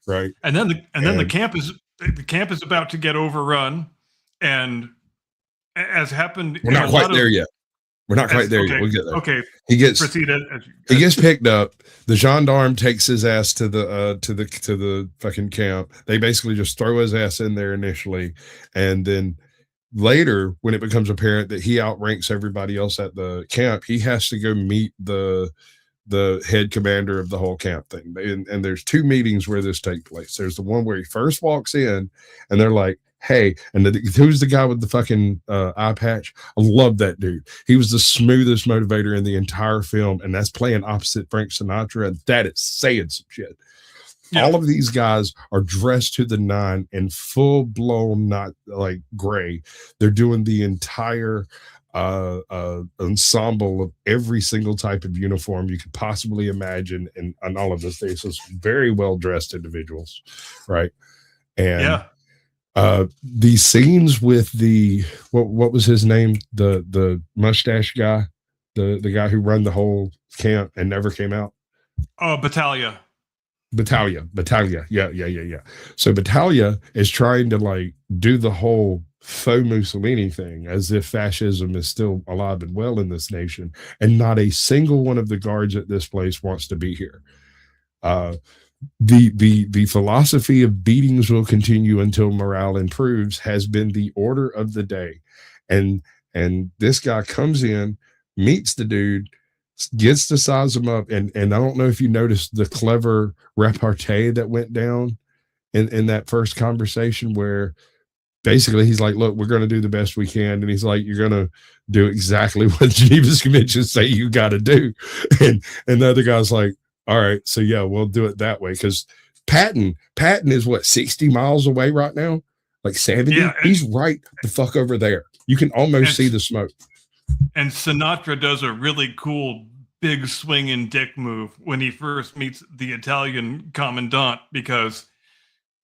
Right. And then the camp is about to get overrun. And as happened, we're not quite there yet. We're not quite there yet. We'll get there. Okay. He gets picked up. The gendarme takes his ass to the fucking camp. They basically just throw his ass in there initially, and then later, when it becomes apparent that he outranks everybody else at the camp, he has to go meet the head commander of the whole camp thing. And there's 2 meetings where this takes place. There's the one where he first walks in, and they're like, "Hey," and who's the guy with the fucking eye patch? I love that dude. He was the smoothest motivator in the entire film, and that's playing opposite Frank Sinatra, and that is saying some shit. Yeah. All of these guys are dressed to the nine in full blown, not like gray. They're doing the entire ensemble of every single type of uniform you could possibly imagine. And all of this, these is very well dressed individuals. Right. And these scenes with the, what was his name? The mustache guy, the guy who run the whole camp and never came out. Battaglia. Yeah. So Battaglia is trying to like do the whole faux Mussolini thing, as if fascism is still alive and well in this nation, and not a single one of the guards at this place wants to be here. The philosophy of beatings will continue until morale improves has been the order of the day, and this guy comes in, meets the dude, gets to size him up, and I don't know if you noticed the clever repartee that went down in that first conversation, where basically he's like, look, we're going to do the best we can, and he's like, you're going to do exactly what Geneva's conventions say you got to do, and the other guy's like, all right, so yeah, we'll do it that way, because Patton is what, 60 miles away right now, like 70. Yeah, he's right the fuck over there. You can almost see the smoke. And Sinatra does a really cool big swinging dick move when he first meets the Italian commandant, because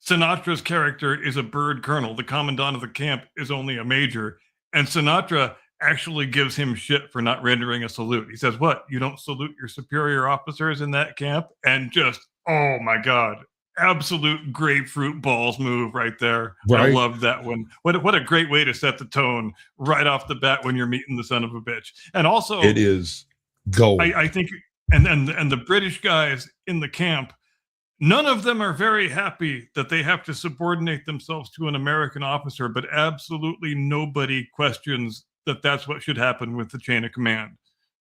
Sinatra's character is a bird colonel. The commandant of the camp is only a major. And Sinatra actually gives him shit for not rendering a salute. He says, what, you don't salute your superior officers in that camp? And just, oh my God, absolute grapefruit balls move right there. Right. I love that one. What a great way to set the tone right off the bat when you're meeting the son of a bitch. And also, it is gold. I think, and the British guys in the camp, none of them are very happy that they have to subordinate themselves to an American officer, but absolutely nobody questions that that's what should happen with the chain of command,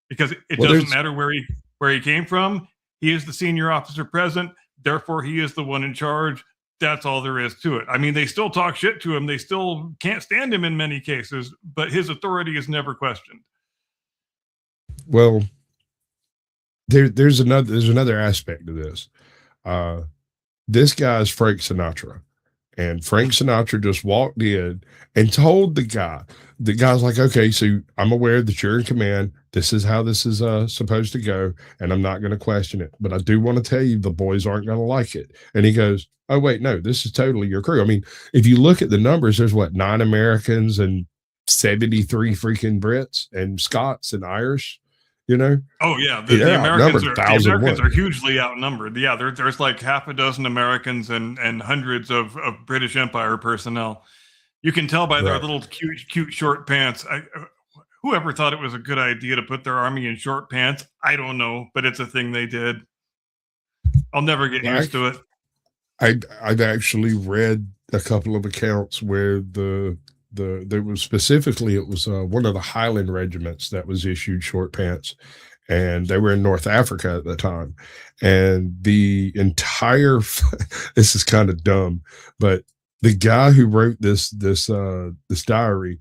because it doesn't matter where he came from. He is the senior officer present. Therefore, he is the one in charge. That's all there is to it. I mean, they still talk shit to him. They still can't stand him in many cases, but his authority is never questioned. Well, there's another aspect to this. This guy is Frank Sinatra, and Frank Sinatra just walked in and told the guy's like, okay, so I'm aware that you're in command. This is how this is supposed to go, and I'm not going to question it. But I do want to tell you the boys aren't going to like it. And he goes, oh, wait, no, this is totally your crew. I mean, if you look at the numbers, there's what, 9 Americans and 73 freaking Brits and Scots and Irish, you know? Oh, yeah. The Americans are hugely outnumbered. Yeah, there's like half a dozen Americans and hundreds of British Empire personnel. You can tell by their little cute short pants. Whoever thought it was a good idea to put their army in short pants, I don't know, but it's a thing they did. I'll never get used to it. I've actually read a couple of accounts where there was specifically, it was one of the Highland regiments that was issued short pants, and they were in North Africa at the time. And the entire, this is kind of dumb, but the guy who wrote this diary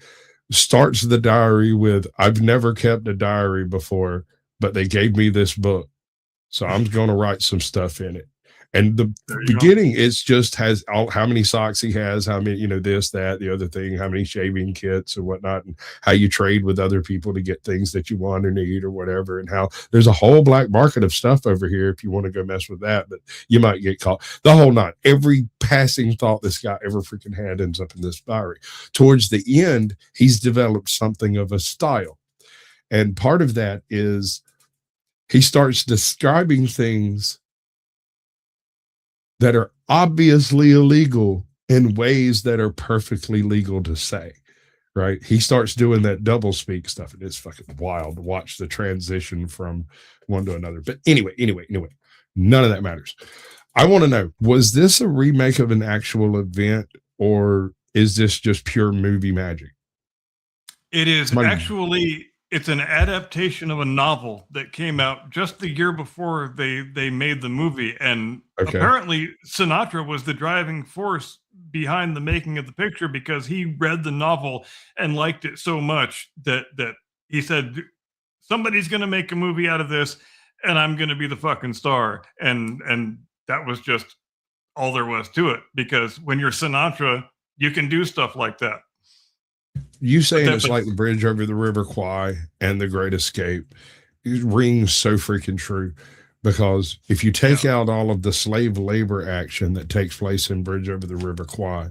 starts the diary with, I've never kept a diary before, but they gave me this book, so I'm going to write some stuff in it. And the beginning, it's just has how many socks he has, how many, this, that, the other thing, how many shaving kits and whatnot, and how you trade with other people to get things that you want or need or whatever, and how there's a whole black market of stuff over here if you want to go mess with that, but you might get caught. The whole night, every passing thought this guy ever freaking had ends up in this diary. Towards the end, he's developed something of a style. And part of that is he starts describing things that are obviously illegal in ways that are perfectly legal to say, right? He starts doing that double speak stuff, and it's fucking wild to watch the transition from one to another. But anyway, none of that matters. I want to know, was this a remake of an actual event, or is this just pure movie magic? It is actually... It's an adaptation of a novel that came out just the year before they made the movie. And apparently Sinatra was the driving force behind the making of the picture, because he read the novel and liked it so much that he said, somebody's going to make a movie out of this and I'm going to be the fucking star. And that was just all there was to it, because when you're Sinatra, you can do stuff like that. You saying it's like the Bridge over the River Kwai and The Great Escape, it rings so freaking true, because if you take out all of the slave labor action that takes place in Bridge over the River Kwai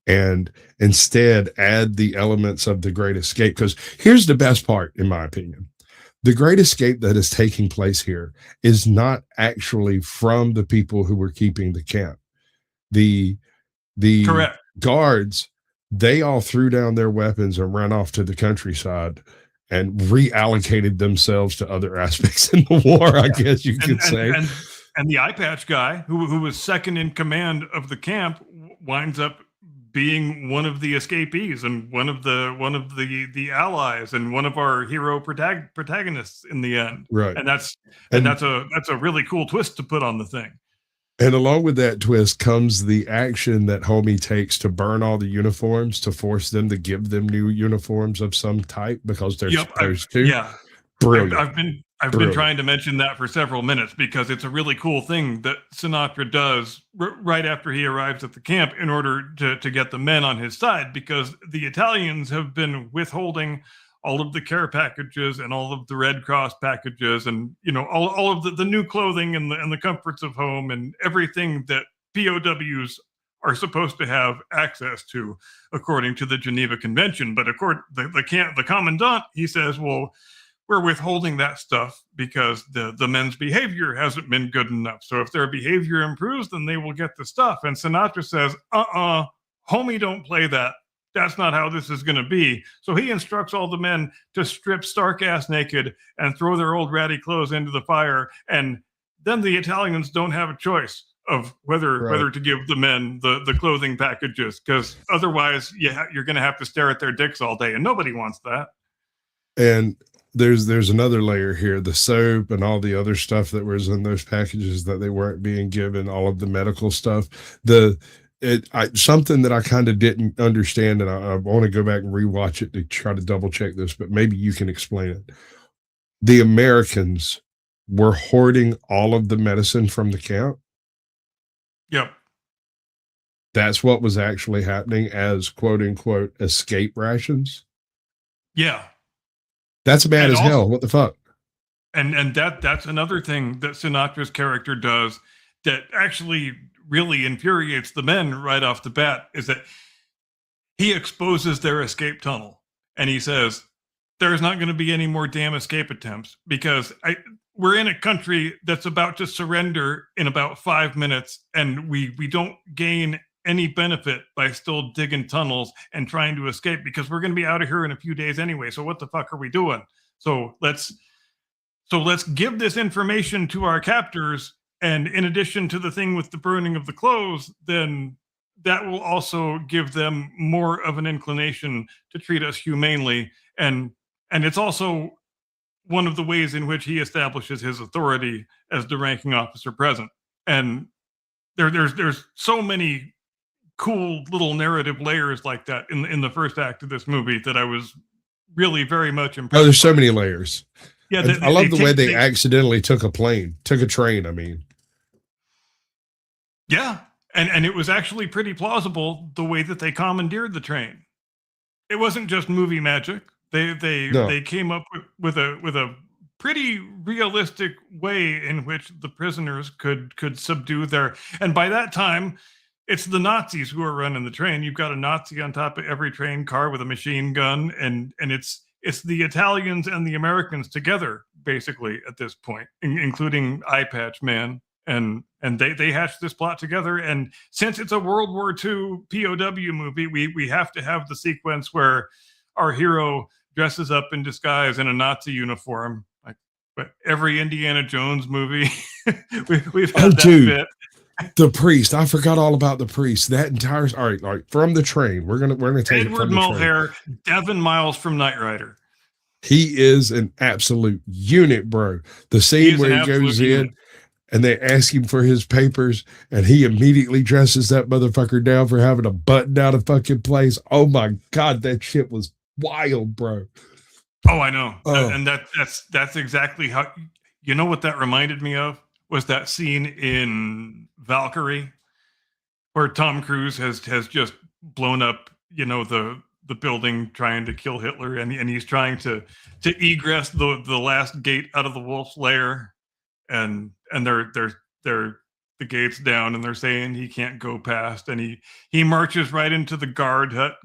and instead add the elements of The Great Escape, because here's the best part, in my opinion. The Great Escape that is taking place here is not actually from the people who were keeping the camp. The Correct. guards They all threw down their weapons and ran off to the countryside and reallocated themselves to other aspects in the war, I guess you could say. And the eye patch guy, who was second in command of the camp, winds up being one of the escapees and one of the allies and one of our hero protagonists in the end. Right. And that's a really cool twist to put on the thing. And along with that twist comes the action that Homie takes to burn all the uniforms to force them to give them new uniforms of some type because they're supposed to. Yeah. Brilliant. I've been trying to mention that for several minutes because it's a really cool thing that Sinatra does right after he arrives at the camp in order to get the men on his side, because the Italians have been withholding all of the care packages and all of the Red Cross packages and, you know, all of the new clothing and the comforts of home and everything that POWs are supposed to have access to according to the Geneva Convention. But the commandant, he says, well, we're withholding that stuff because the men's behavior hasn't been good enough. So if their behavior improves, then they will get the stuff. And Sinatra says, homie, don't play that. That's not how this is going to be. So he instructs all the men to strip stark ass naked and throw their old ratty clothes into the fire. And then the Italians don't have a choice of whether to give the men the clothing packages, because otherwise you're going to have to stare at their dicks all day, and nobody wants that. And there's another layer here, the soap and all the other stuff that was in those packages that they weren't being given, all of the medical stuff. Something that I kind of didn't understand, and I want to go back and rewatch it to try to double check this, but maybe you can explain it. The Americans were hoarding all of the medicine from the camp. Yep. That's what was actually happening as quote unquote escape rations. Yeah. That's bad as hell. What the fuck? And that's another thing that Sinatra's character does that actually really infuriates the men right off the bat, is that he exposes their escape tunnel. And he says, there's not going to be any more damn escape attempts because we're in a country that's about to surrender in about 5 minutes, and we don't gain any benefit by still digging tunnels and trying to escape because we're going to be out of here in a few days anyway. So what the fuck are we doing? So let's give this information to our captors. And in addition to the thing with the burning of the clothes, then that will also give them more of an inclination to treat us humanely. And it's also one of the ways in which he establishes his authority as the ranking officer present. And there's so many cool little narrative layers like that in the first act of this movie that I was really very much impressed. Oh, there's so many layers. Yeah, I love the way they accidentally took a train. I mean, yeah, and it was actually pretty plausible the way that they commandeered the train. It wasn't just movie magic. They came up with a pretty realistic way in which the prisoners could subdue their. And by that time, it's the Nazis who are running the train. You've got a Nazi on top of every train car with a machine gun, and it's the Italians and the Americans together, basically, at this point, including Eye Patch Man. And they hatched this plot together. And since it's a World War II POW movie, we have to have the sequence where our hero dresses up in disguise in a Nazi uniform. Like every Indiana Jones movie, we've had that bit. The priest. I forgot all about the priest. That entire all right. From the train, we're gonna take Edward Mulhare, Devin Miles from Knight Rider. He is an absolute unit, bro. The scene where he goes in and they ask him for his papers, and he immediately dresses that motherfucker down for having a button out of fucking place. Oh my god, that shit was wild, bro. Oh, I know, and that's exactly how. You know what that reminded me of? Was that scene in Valkyrie where Tom Cruise has just blown up, you know, the building trying to kill Hitler, and he's trying to egress the last gate out of the wolf's lair, and they're the gates down, and they're saying he can't go past, and he marches right into the guard hut,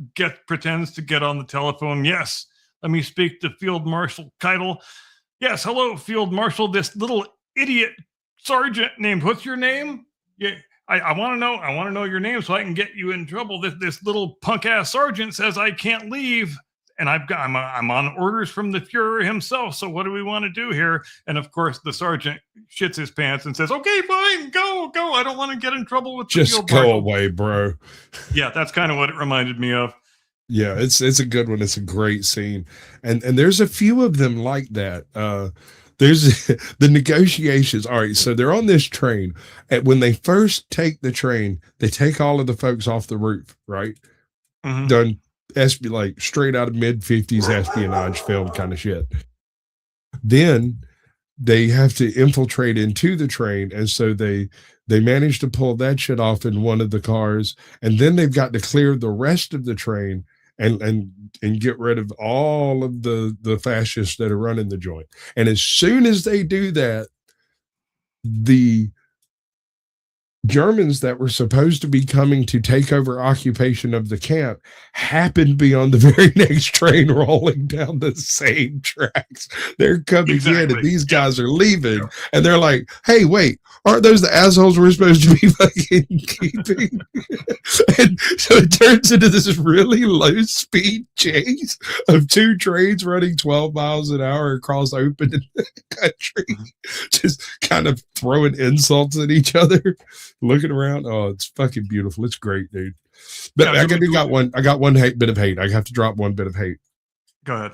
pretends to get on the telephone. Yes, let me speak to Field Marshal Keitel. Yes, hello, Field Marshal. This little idiot sergeant named, what's your name? Yeah, I want to know your name so I can get you in trouble. This little punk ass sergeant says I can't leave, and I'm on orders from the Fuhrer himself. So what do we want to do here? And of course, the sergeant shits his pants and says, "Okay, fine, go. I don't want to get in trouble with the Just go away, bro." Yeah, that's kind of what it reminded me of. Yeah, it's a good one. It's a great scene, and there's a few of them like that. There's the negotiations. All right, so they're on this train, and when they first take the train, they take all of the folks off the roof, right? Mhm. Done, like straight out of mid-50s espionage film kind of shit. Then they have to infiltrate into the train, and so they manage to pull that shit off in one of the cars, and then they've got to clear the rest of the train and get rid of all of the fascists that are running the joint. And as soon as they do that, the Germans that were supposed to be coming to take over occupation of the camp happen to be on the very next train rolling down the same tracks. They're coming in, and these guys are leaving, and they're like, "Hey, wait, aren't those the assholes we're supposed to be fucking keeping?" And so it turns into this really low speed chase of two trains running 12 miles an hour across open country, just kind of throwing insults at each other, looking around. Oh, it's fucking beautiful. It's great, dude. But I got one bit of hate. I have to drop one bit of hate. Go ahead.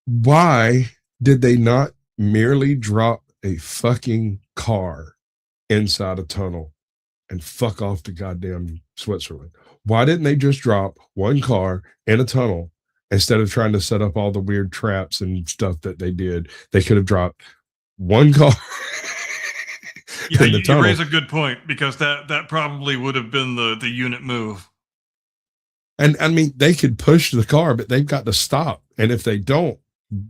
Why did they not merely drop a fucking car inside a tunnel and fuck off to goddamn Switzerland? Why didn't they just drop one car in a tunnel instead of trying to set up all the weird traps and stuff that they did? They could have dropped one car. Yeah, you raise a good point, because that probably would have been the unit move. And I mean, they could push the car, but they've got to stop. And if they don't,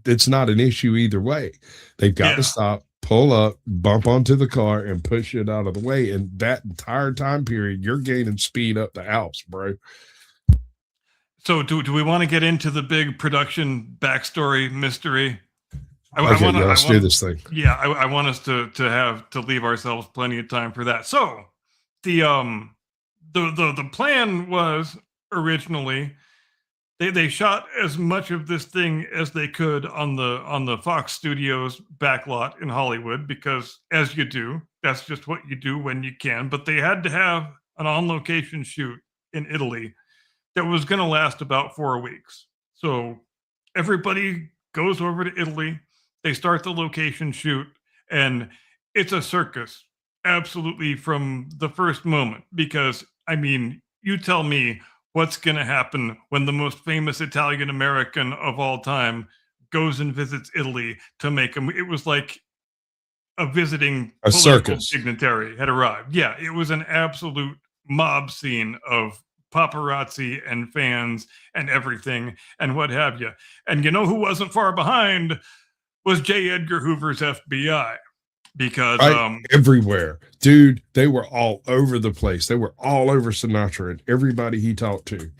it's not an issue either way. They've got to stop, pull up, bump onto the car, and push it out of the way. And that entire time period, you're gaining speed up the Alps, bro. So do we want to get into the big production backstory mystery? Let's do this thing. Yeah, I want us to leave ourselves plenty of time for that. So the plan was originally they shot as much of this thing as they could on the Fox Studios backlot in Hollywood, because as you do, that's just what you do when you can. But they had to have an on-location shoot in Italy that was going to last about 4 weeks. So everybody goes over to Italy. They start the location shoot, and it's a circus, absolutely, from the first moment. Because, I mean, you tell me what's going to happen when the most famous Italian American of all time goes and visits Italy to make him. It was like a visiting circus dignitary had arrived. Yeah, it was an absolute mob scene of paparazzi and fans and everything and what have you. And you know who wasn't far behind was J. Edgar Hoover's FBI, because everywhere, dude, they were all over the place. They were all over Sinatra and everybody he talked to,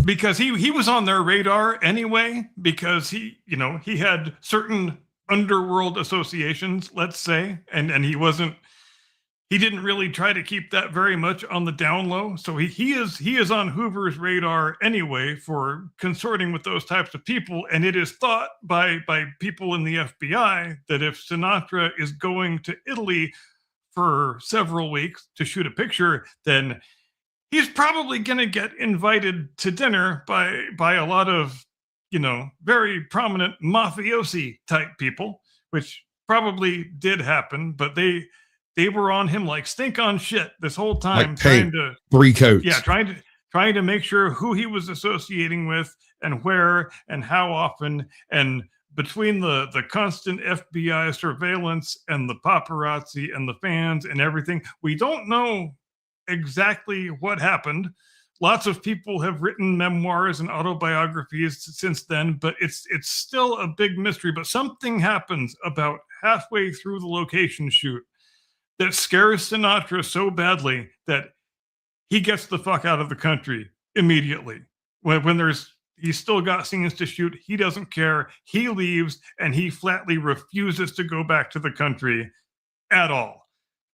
because he was on their radar anyway, because he had certain underworld associations, let's say, and he didn't really try to keep that very much on the down low. So he is on Hoover's radar anyway for consorting with those types of people. And it is thought by people in the FBI that if Sinatra is going to Italy for several weeks to shoot a picture, then he's probably going to get invited to dinner by a lot of, very prominent mafiosi type people, which probably did happen, but they were on him like stink on shit this whole time, like trying to 3 coats. Yeah, trying to make sure who he was associating with and where and how often. And between the constant FBI surveillance and the paparazzi and the fans and everything, we don't know exactly what happened. Lots of people have written memoirs and autobiographies since then, but it's still a big mystery. But something happens about halfway through the location shoot that scares Sinatra so badly that he gets the fuck out of the country immediately. When he's still got scenes to shoot, he doesn't care. He leaves, and he flatly refuses to go back to the country at all.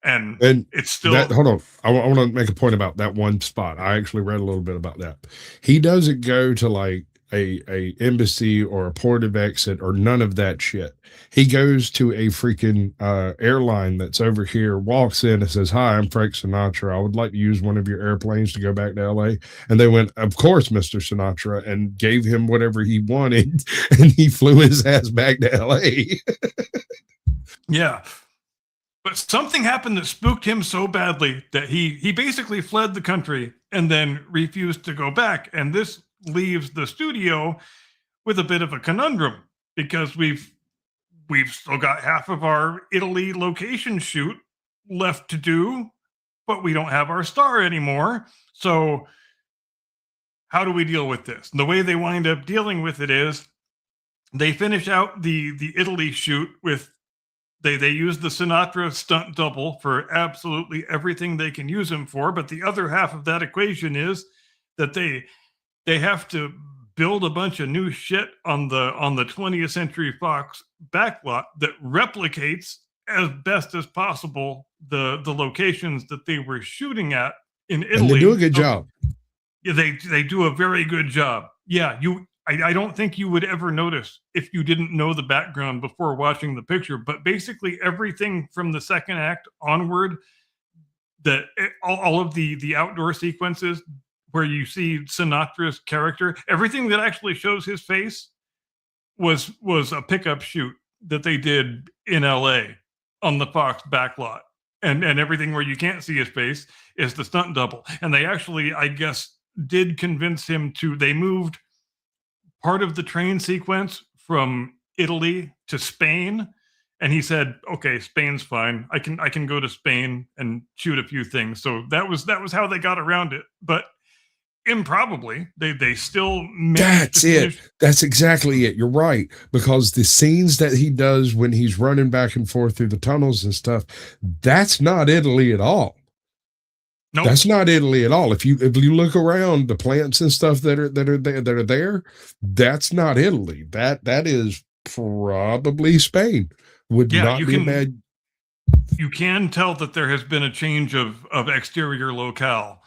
and And it's still that, hold on. I want to make a point about that one spot. I actually read a little bit about that. He doesn't go to like a embassy or a port of exit or none of that shit. He goes to a freaking airline that's over here, walks in and says, "Hi, I'm Frank Sinatra. I would like to use one of your airplanes to go back to LA." And they went, "Of course, Mr. Sinatra," and gave him whatever he wanted. And he flew his ass back to LA. yeah. But something happened that spooked him so badly that he basically fled the country and then refused to go back. And this leaves the studio with a bit of a conundrum because we've still got half of our Italy location shoot left to do, but we don't have our star anymore. So how do we deal with this? And the way they wind up dealing with it is they finish out the Italy shoot with they use the Sinatra stunt double for absolutely everything they can use him for, but the other half of that equation is that they have to build a bunch of new shit on the 20th Century Fox backlot that replicates as best as possible the locations that they were shooting at in Italy. And they do a good job. Yeah, they do a very good job. Yeah, I don't think you would ever notice if you didn't know the background before watching the picture, but basically everything from the second act onward, all of the outdoor sequences where you see Sinatra's character, everything that actually shows his face was a pickup shoot that they did in LA on the Fox backlot. And everything where you can't see his face is the stunt double. And they actually, I guess, did convince him they moved part of the train sequence from Italy to Spain. And he said, "Okay, Spain's fine. I can go to Spain and shoot a few things." So that was how they got around it. But improbably, they still managed That's it. That's exactly it. You're right. Because the scenes that he does when he's running back and forth through the tunnels and stuff, that's not Italy at all. Nope. That's not Italy at all. If you look around the plants and stuff that are there, that's not Italy. That is probably Spain. Would not be bad. You can tell that there has been a change of exterior locale.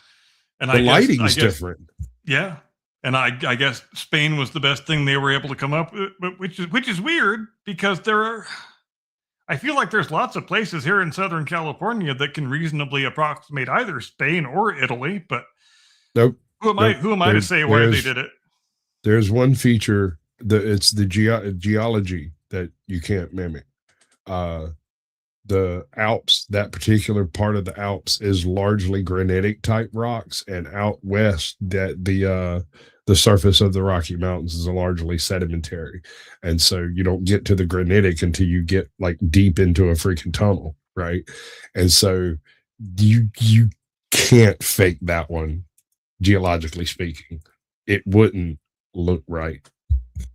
And the lighting's different. Yeah. And I guess Spain was the best thing they were able to come up with, which is weird because I feel like there's lots of places here in Southern California that can reasonably approximate either Spain or Italy, but nope. Who am I to say where they did it? There's one feature it's the geology that you can't mimic. The Alps, that particular part of the Alps is largely granitic type rocks, and out west that the surface of the Rocky Mountains is largely sedimentary. And so you don't get to the granitic until you get like deep into a freaking tunnel. Right. And so you can't fake that one. Geologically speaking, it wouldn't look right.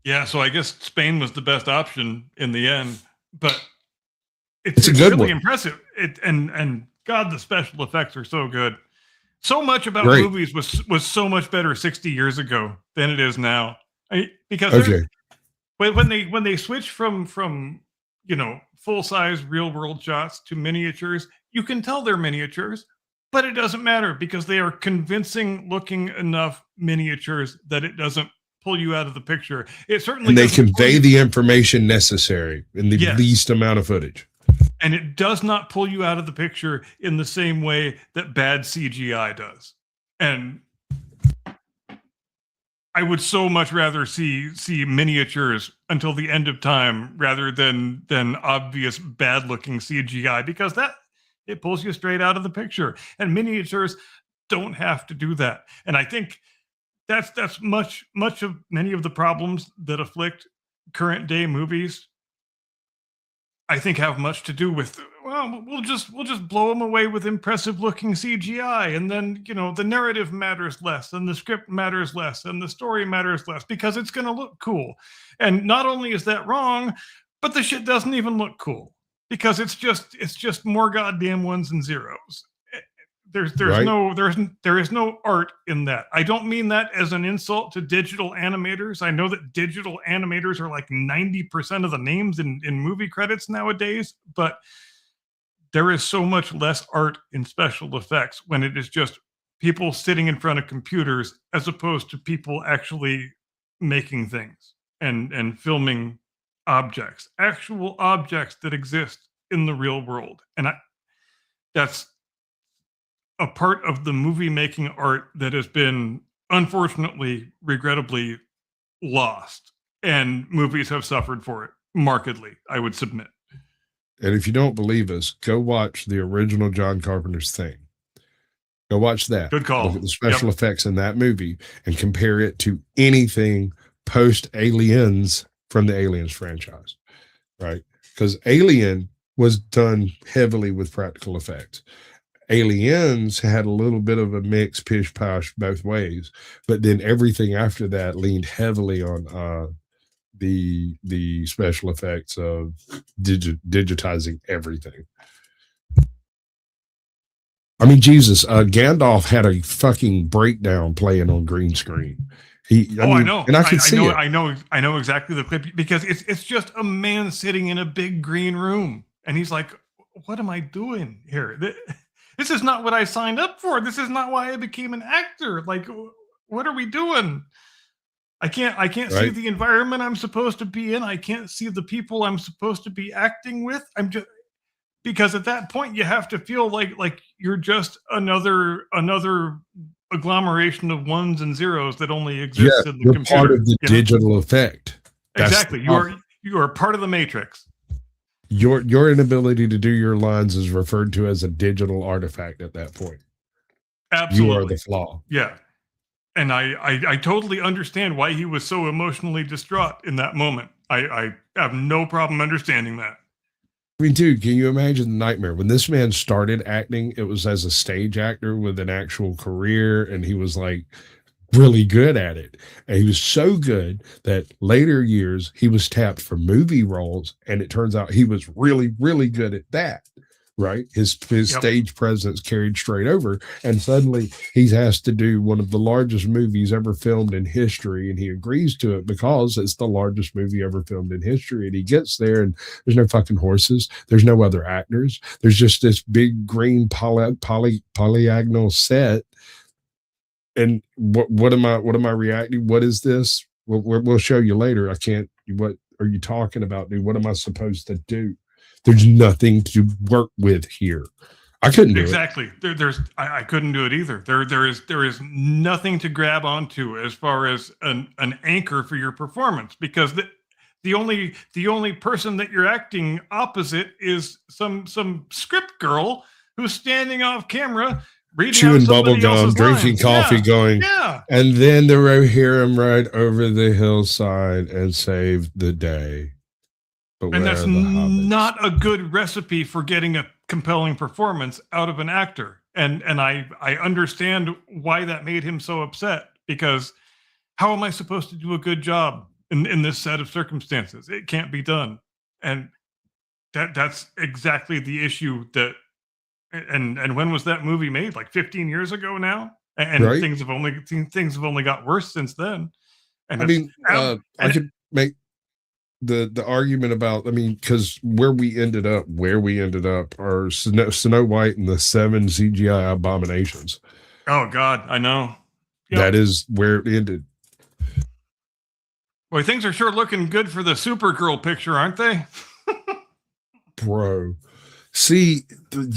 Yeah. So I guess Spain was the best option in the end, but it's a good really one. impressive. And God, the special effects are so good. So much about Great. movies was so much better 60 years ago than it is now. Because when they switch from full size real world shots to miniatures, you can tell they're miniatures, but it doesn't matter because they are convincing looking enough miniatures that it doesn't pull you out of the picture. It certainly and they convey the information necessary in the least amount of footage. And it does not pull you out of the picture in the same way that bad CGI does. And I would so much rather see miniatures until the end of time rather than obvious bad looking CGI, because it pulls you straight out of the picture. And miniatures don't have to do that. And I think that's much of many of the problems that afflict current day movies. I think have much to do with, well, we'll just blow them away with impressive looking CGI, and then the narrative matters less, and the script matters less, and the story matters less because it's going to look cool. And not only is that wrong, but the shit doesn't even look cool because it's just more goddamn ones and zeros. There is no art in that. I don't mean that as an insult to digital animators. I know that digital animators are like 90% of the names in movie credits nowadays, but there is so much less art in special effects when it is just people sitting in front of computers as opposed to people actually making things and filming actual objects that exist in the real world. And that's a part of the movie making art that has been unfortunately, regrettably lost. And movies have suffered for it markedly, I would submit. And if you don't believe us, go watch the original John Carpenter's Thing. Go watch that. Good call. Look at the special effects in that movie and compare it to anything post Aliens from the Aliens franchise, right? Because Alien was done heavily with practical effects. Aliens had a little bit of a mix, pish posh both ways, but then everything after that leaned heavily on the special effects of digitizing everything. I mean, Jesus, Gandalf had a fucking breakdown playing on green screen. I know, and I could see it. I know exactly the clip because it's just a man sitting in a big green room, and he's like, "What am I doing here? This is not what I signed up for. This is not why I became an actor. Like, what are we doing? I can't see the environment I'm supposed to be in. I can't see the people I'm supposed to be acting with. I'm just." Because at that point you have to feel like you're just another agglomeration of ones and zeros that only exists in the you're computer. Part of the digital effect. Exactly. You are part of the matrix. Your inability to do your lines is referred to as a digital artifact at that point. Absolutely. You are the flaw. Yeah. And I totally understand why he was so emotionally distraught in that moment. I have no problem understanding that. I mean, dude, can you imagine the nightmare? When this man started acting, it was as a stage actor with an actual career, and he was like really good at it. And he was so good that later years he was tapped for movie roles, and it turns out he was really, really good at that. Right? His stage presence carried straight over, and suddenly he's asked to do one of the largest movies ever filmed in history, and he agrees to it because it's the largest movie ever filmed in history. And he gets there, and there's no fucking horses, there's no other actors, there's just this big green polyagonal set. And what am I reacting? What is this? We'll show you later. I can't. What are you talking about, dude? What am I supposed to do? There's nothing to work with here. I couldn't do it. Exactly. I couldn't do it either. There is nothing to grab onto as far as an anchor for your performance, because the only person that you're acting opposite is some script girl who's standing off camera reading chewing bubble gum, drinking coffee, going, and then the Rohirrim ride over the hillside and save the day. And that's not a good recipe for getting a compelling performance out of an actor. And I understand why that made him so upset, because how am I supposed to do a good job in this set of circumstances? It can't be done. And that's exactly the issue that, and when was that movie made? Like 15 years ago now? And right? things have only got worse since then. And I mean, I could make the argument about, I mean, because where we ended up are Snow White and the 7 CGI abominations. Oh God, I know. Yep. That is where it ended. Boy, things are sure looking good for the Supergirl picture, aren't they? Bro. See,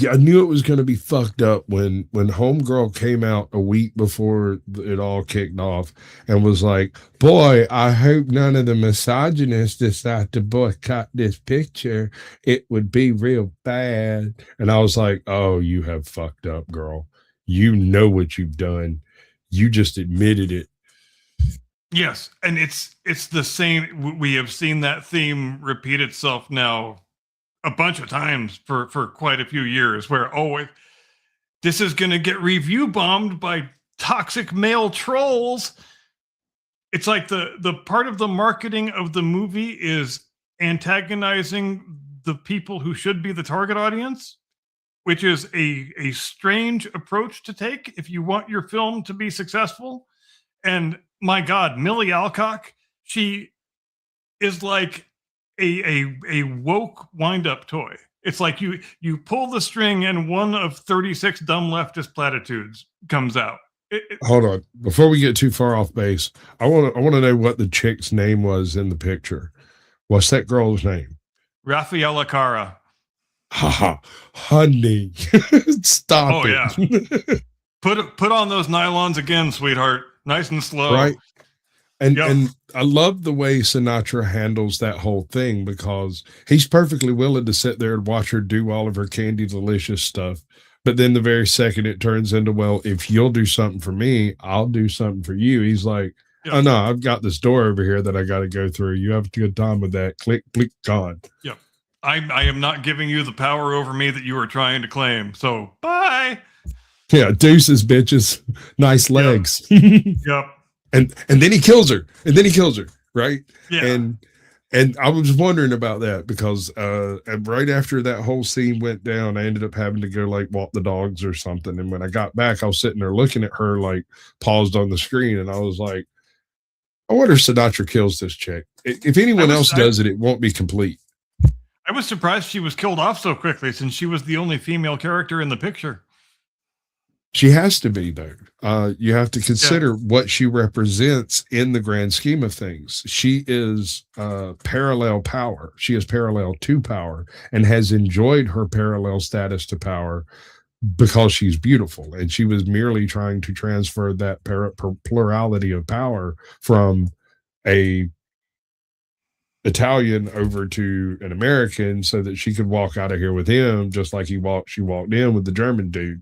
I knew it was going to be fucked up when Homegirl came out a week before it all kicked off and was like, boy, I hope none of the misogynists decide to boycott this picture. It would be real bad. And I was like, oh, you have fucked up, girl. You know what you've done. You just admitted it. Yes, and it's the same. We have seen that theme repeat itself now a bunch of times for quite a few years, where this is going to get review bombed by toxic male trolls. It's like the part of the marketing of the movie is antagonizing the people who should be the target audience, which is a strange approach to take if you want your film to be successful. And my God, Millie Alcock, she is like a woke wind-up toy. It's like you pull the string and one of 36 dumb leftist platitudes comes out. Hold on, before we get too far off base, I want to know what the chick's name was in the picture. What's that girl's name? Rafaela Cara. Haha, honey, stop it. Yeah. Put on those nylons again, sweetheart. Nice and slow. Right. And I love the way Sinatra handles that whole thing, because he's perfectly willing to sit there and watch her do all of her candy delicious stuff. But then the very second it turns into, well, if you'll do something for me, I'll do something for you. He's like, oh no, I've got this door over here that I got to go through. You have a good time with that. Click, click, gone. Yep. I am not giving you the power over me that you are trying to claim. So bye. Yeah, deuces, bitches. Nice legs. Yep. And then he kills her. Right? Yeah. And I was wondering about that, because and right after that whole scene went down, I ended up having to go like walk the dogs or something. And when I got back, I was sitting there looking at her, like paused on the screen, and I was like, I wonder if Sinatra kills this chick. If anyone else does it, it won't be complete. I was surprised she was killed off so quickly, since she was the only female character in the picture. She has to be, though. You have to consider what she represents in the grand scheme of things. She is parallel power. She is parallel to power, and has enjoyed her parallel status to power because she's beautiful. And she was merely trying to transfer that plurality of power from a Italian over to an American, so that she could walk out of here with him, just like she walked in with the German dude.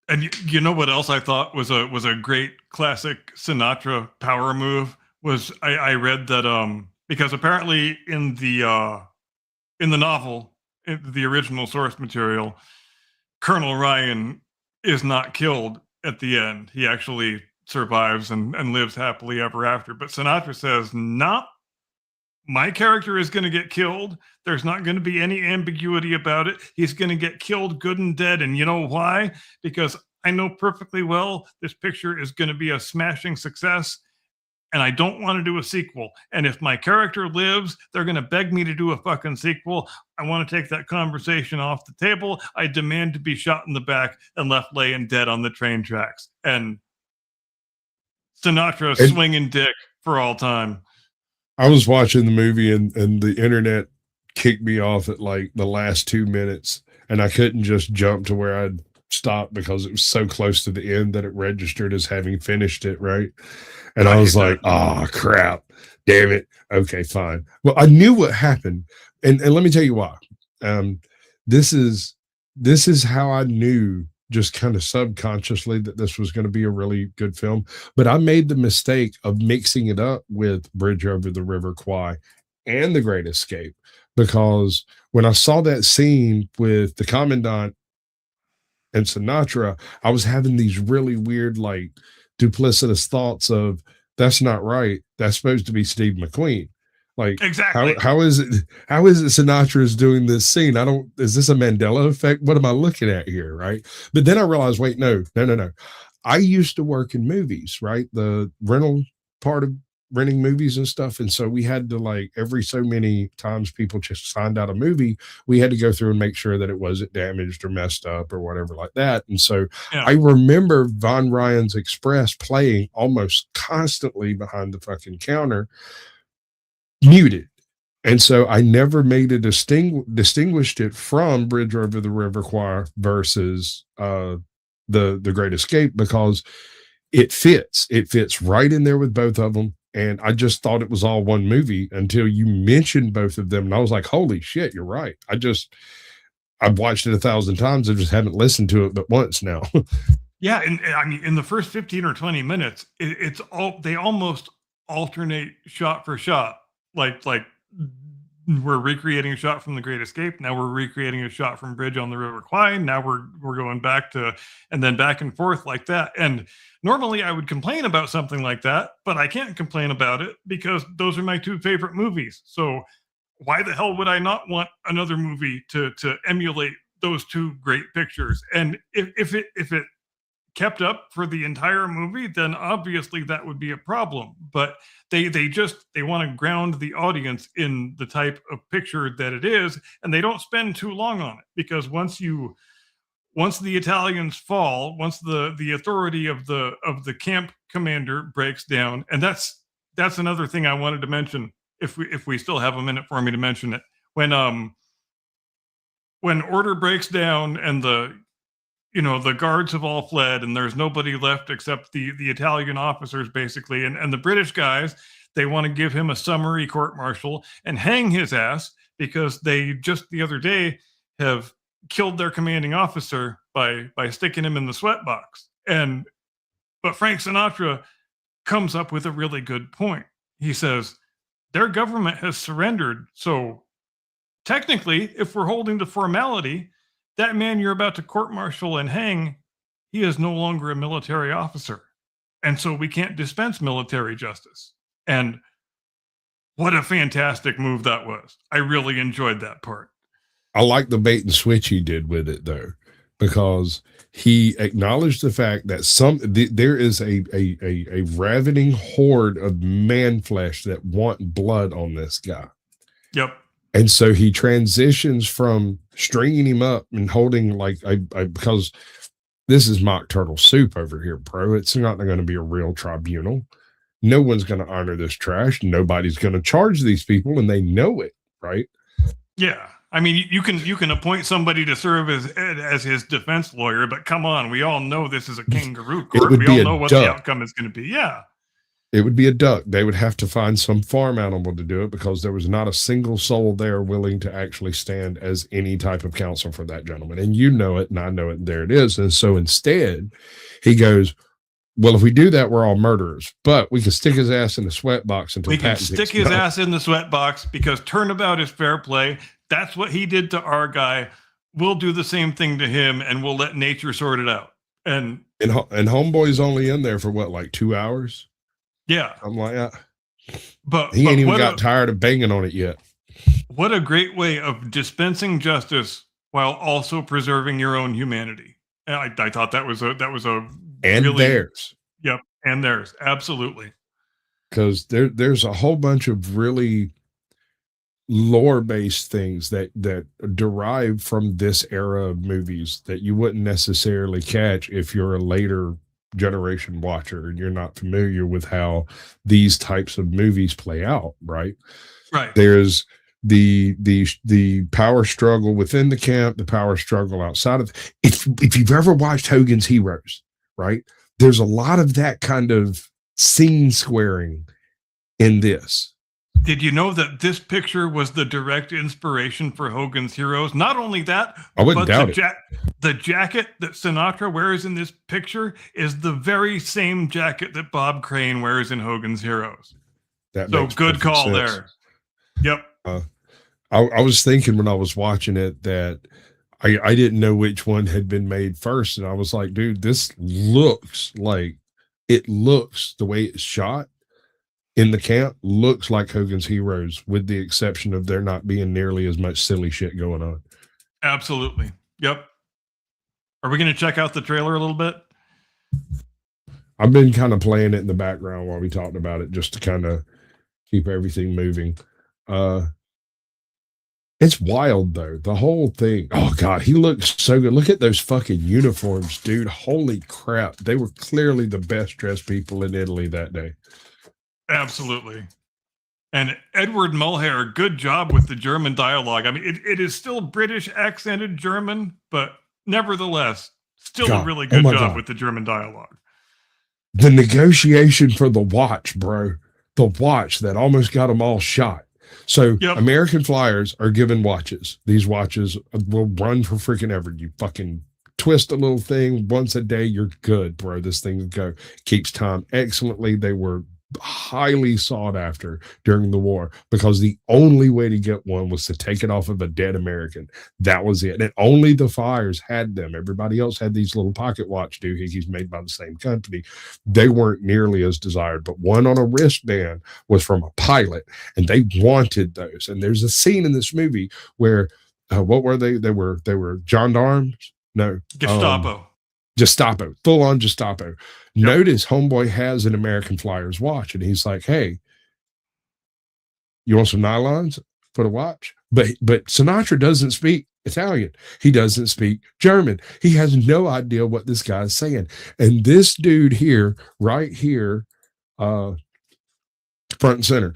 And you know what else I thought was a great classic Sinatra power move was I read that because apparently in the novel, in the original source material, Colonel Ryan is not killed at the end. He actually survives and lives happily ever after. But Sinatra says, nah, my character is going to get killed. There's not going to be any ambiguity about it. He's going to get killed good and dead. And you know why? Because I know perfectly well this picture is going to be a smashing success, and I don't want to do a sequel. And if my character lives, they're going to beg me to do a fucking sequel. I want to take that conversation off the table. I demand to be shot in the back and left laying dead on the train tracks. And Sinatra swinging dick for all time. I was watching the movie, and the internet kicked me off at like the last 2 minutes, and I couldn't just jump to where I'd stopped because it was so close to the end that it registered as having finished it, right? And I was like, oh crap, damn it. Okay, fine. Well, I knew what happened, and let me tell you why. This is how I knew, just kind of subconsciously, that this was going to be a really good film. But I made the mistake of mixing it up with Bridge Over the River Kwai and The Great Escape, because when I saw that scene with the Commandant and Sinatra, I was having these really weird, like, duplicitous thoughts of, that's not right. That's supposed to be Steve McQueen. Like, exactly. How is it Sinatra is doing this scene? Is this a Mandela effect? What am I looking at here? Right. But then I realized, wait, no. I used to work in movies, right? The rental part of renting movies and stuff. And so we had to, like, every so many times people just signed out a movie, we had to go through and make sure that it wasn't damaged or messed up or whatever like that. And so I remember Von Ryan's Express playing almost constantly behind the fucking counter, muted. And so I never made a distinguished it from Bridge Over the River Kwai versus the Great Escape, because it fits right in there with both of them. And I just thought it was all one movie until you mentioned both of them, and I was like, holy shit, you're right. I've watched it 1,000 times. I just haven't listened to it but once now. Yeah, and I mean, in the first 15 or 20 minutes, they almost alternate shot for shot. Like we're recreating a shot from The Great Escape. Now we're recreating a shot from Bridge on the River Kwai. Now we're going back to, and then back and forth like that. And normally I would complain about something like that, but I can't complain about it because those are my two favorite movies. So why the hell would I not want another movie to emulate those two great pictures? And if it kept up for the entire movie, then obviously that would be a problem. But they want to ground the audience in the type of picture that it is, and they don't spend too long on it, because once the Italians fall, once the authority of the camp commander breaks down, and that's another thing I wanted to mention, if we still have a minute for me to mention it. When order breaks down and the guards have all fled and there's nobody left except the Italian officers, basically, and the British guys, they want to give him a summary court-martial and hang his ass, because they just the other day have killed their commanding officer by sticking him in the sweatbox. But Frank Sinatra comes up with a really good point. He says, their government has surrendered, so technically, if we're holding to formality, that man you're about to court-martial and hang, he is no longer a military officer. And so we can't dispense military justice. And what a fantastic move that was. I really enjoyed that part. I like the bait and switch he did with it, though, because he acknowledged the fact that there is a ravening horde of man flesh that want blood on this guy. Yep. And so he transitions from stringing him up and holding because this is mock turtle soup over here, bro. It's not going to be a real tribunal. No one's going to honor this trash. Nobody's going to charge these people, and they know it, right? Yeah. I mean, you can appoint somebody to serve as his defense lawyer, but come on, we all know this is a kangaroo court. We all know what the outcome is going to be. Yeah. It would be a duck. They would have to find some farm animal to do it, because there was not a single soul there willing to actually stand as any type of counsel for that gentleman. And you know it, and I know it, and there it is. And so instead, he goes, well, if we do that, we're all murderers, but we can stick his ass in the sweat box until we can stick his ass in the sweat box, because turnabout is fair play. That's what he did to our guy. We'll do the same thing to him, and we'll let nature sort it out. And Homeboy's only in there for what, like 2 hours? Yeah. I'm like, but he ain't even got tired of banging on it yet. What a great way of dispensing justice while also preserving your own humanity. And I thought that was a and really, theirs. Yep. And theirs. Absolutely. Because there's a whole bunch of really lore-based things that derive from this era of movies that you wouldn't necessarily catch if you're a later generation watcher and you're not familiar with how these types of movies play out, right? Right. There's the power struggle within the camp, the power struggle outside of if you've ever watched Hogan's Heroes, right? There's a lot of that kind of scene squaring in this. Did you know that this picture was the direct inspiration for Hogan's Heroes? Not only that, I wouldn't doubt it. The jacket that Sinatra wears in this picture is the very same jacket that Bob Crane wears in Hogan's Heroes. So good call sense there. Yep. I was thinking when I was watching it that I didn't know which one had been made first. And I was like, dude, this looks the way it's shot in the camp looks like Hogan's Heroes, with the exception of there not being nearly as much silly shit going on. Absolutely. Yep. Are we going to check out the trailer a little bit? I've been kind of playing it in the background while we talked about it, just to kind of keep everything moving. It's wild though. The whole thing. Oh God, he looks so good. Look at those fucking uniforms, dude. Holy crap. They were clearly the best dressed people in Italy that day. Absolutely. And Edward Mulhare, good job with the German dialogue. I mean, it is still British accented German, but nevertheless, still a really good job with the German dialogue. The negotiation for the watch, bro. The watch that almost got them all shot. So American flyers are given watches. These watches will run for freaking ever. You fucking twist a little thing once a day, you're good, bro. This thing keeps time excellently. They were highly sought after during the war because the only way to get one was to take it off of a dead American. That was it. And only the flyers had them. Everybody else had these little pocket watch doohickeys made by the same company. They weren't nearly as desired, but one on a wristband was from a pilot, and they wanted those. And there's a scene in this movie where what were they? They were gendarmes. No, Gestapo. Gestapo, full on Gestapo. Notice homeboy has an American Flyers watch, and he's like, "Hey, you want some nylons for the watch?" But Sinatra doesn't speak Italian. He doesn't speak German. He has no idea what this guy's saying. And this dude here, right here, front and center,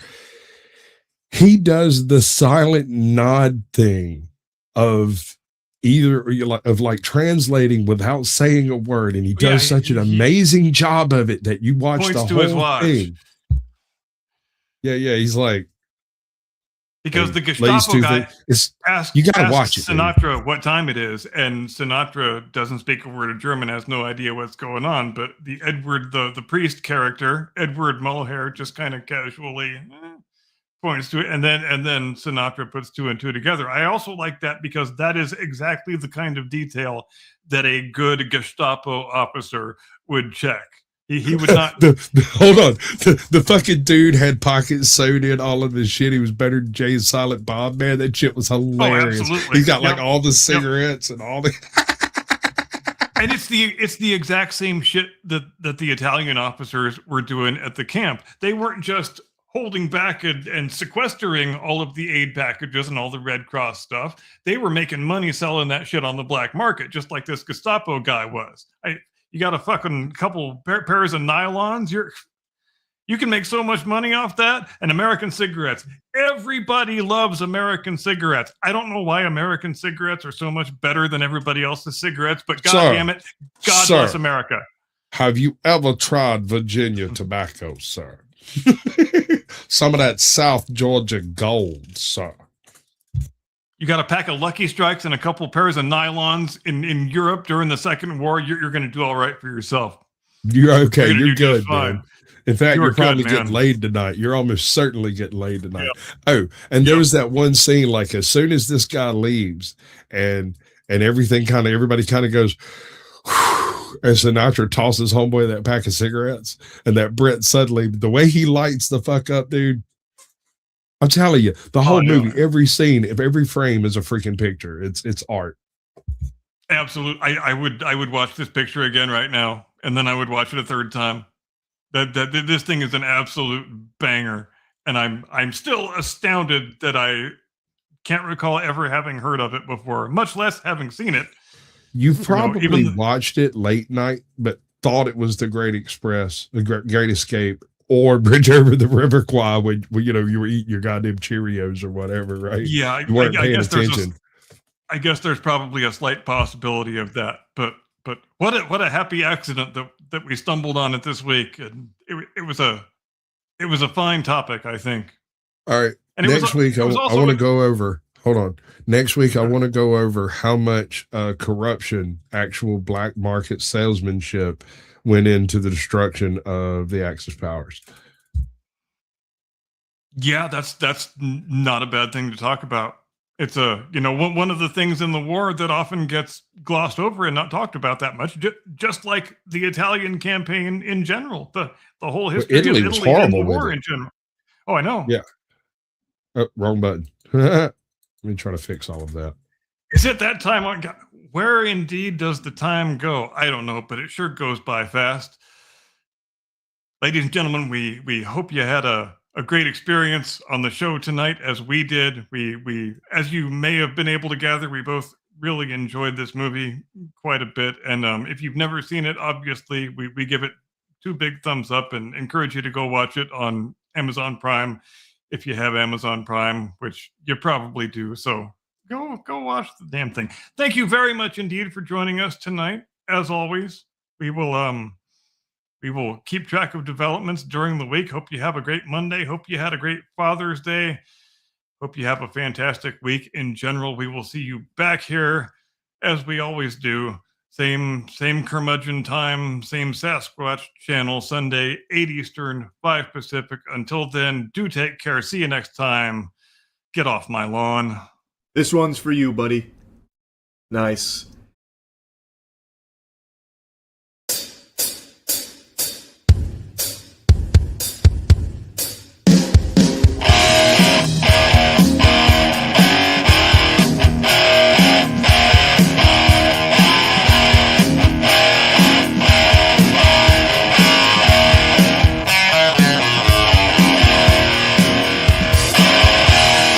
he does the silent nod thing of like translating without saying a word, and he does such an amazing job of it that you watch the whole thing. Yeah, he's like, because the Gestapo guy asked Sinatra what time it is, and Sinatra doesn't speak a word of German, has no idea what's going on. But the Edward, the priest character, Edward Mulhare, just kind of casually points to it, and then Sinatra puts two and two together. I also like that because that is exactly the kind of detail that a good Gestapo officer would check. He would not. Hold on. The fucking dude had pockets sewed in all of his shit. He was better than Jay and Silent Bob, man. That shit was hilarious. Oh, absolutely. He's got like all the cigarettes and all the. And it's the exact same shit that the Italian officers were doing at the camp. They weren't just holding back and sequestering all of the aid packages and all the Red Cross stuff. They were making money selling that shit on the black market, just like this Gestapo guy was. You got a fucking couple pairs of nylons. You can make so much money off that. And American cigarettes. Everybody loves American cigarettes. I don't know why American cigarettes are so much better than everybody else's cigarettes, but damn it, God bless America. Have you ever tried Virginia tobacco, sir? Some of that South Georgia gold, sir. You got a pack of Lucky Strikes and a couple pairs of nylons in Europe during the Second War, you're going to do all right for yourself. You're okay. You're good, man. In fact, you're probably getting laid tonight. You're almost certainly getting laid tonight. Yeah. Oh, and there was that one scene, like as soon as this guy leaves and everybody kind of goes, whew, and Sinatra tosses homeboy that pack of cigarettes, and that Brett suddenly, the way he lights the fuck up, dude. I'm telling you, the whole movie, every scene, every frame is a freaking picture. It's art. Absolutely. I would watch this picture again right now, and then I would watch it a third time. That this thing is an absolute banger, and I'm still astounded that I can't recall ever having heard of it before, much less having seen it. You probably watched it late night, but thought it was The Great Express, The Great Escape, or Bridge Over the River Kwai when you were eating your goddamn Cheerios or whatever, right? Yeah, you weren't paying attention. I guess there's probably a slight possibility of that, but what a happy accident that we stumbled on it this week, and it was a fine topic, I think. All right, and next week I want to go over. Hold on. Next week I want to go over how much corruption, actual black market salesmanship, went into the destruction of the Axis powers. Yeah, that's not a bad thing to talk about. It's one of the things in the war that often gets glossed over and not talked about that much. Just like the Italian campaign in general, the whole history of Italy was horrible and the war in general. Oh, I know. Yeah. Oh, wrong button. Let me try to fix all of that. Is it that time on? Where indeed does the time go? I don't know, but it sure goes by fast. Ladies and gentlemen, we hope you had a great experience on the show tonight, as we did. We as you may have been able to gather, we both really enjoyed this movie quite a bit. And if you've never seen it, obviously we give it 2 big thumbs up and encourage you to go watch it on Amazon Prime if you have Amazon Prime, which you probably do. So go watch the damn thing. Thank you very much indeed for joining us tonight. As always, we will keep track of developments during the week. Hope you have a great Monday. Hope you had a great Father's Day. Hope you have a fantastic week in general. We will see you back here as we always do. Same curmudgeon time, same Sasquatch channel, Sunday, 8 Eastern, 5 Pacific. Until then, do take care. See you next time. Get off my lawn. This one's for you, buddy. Nice.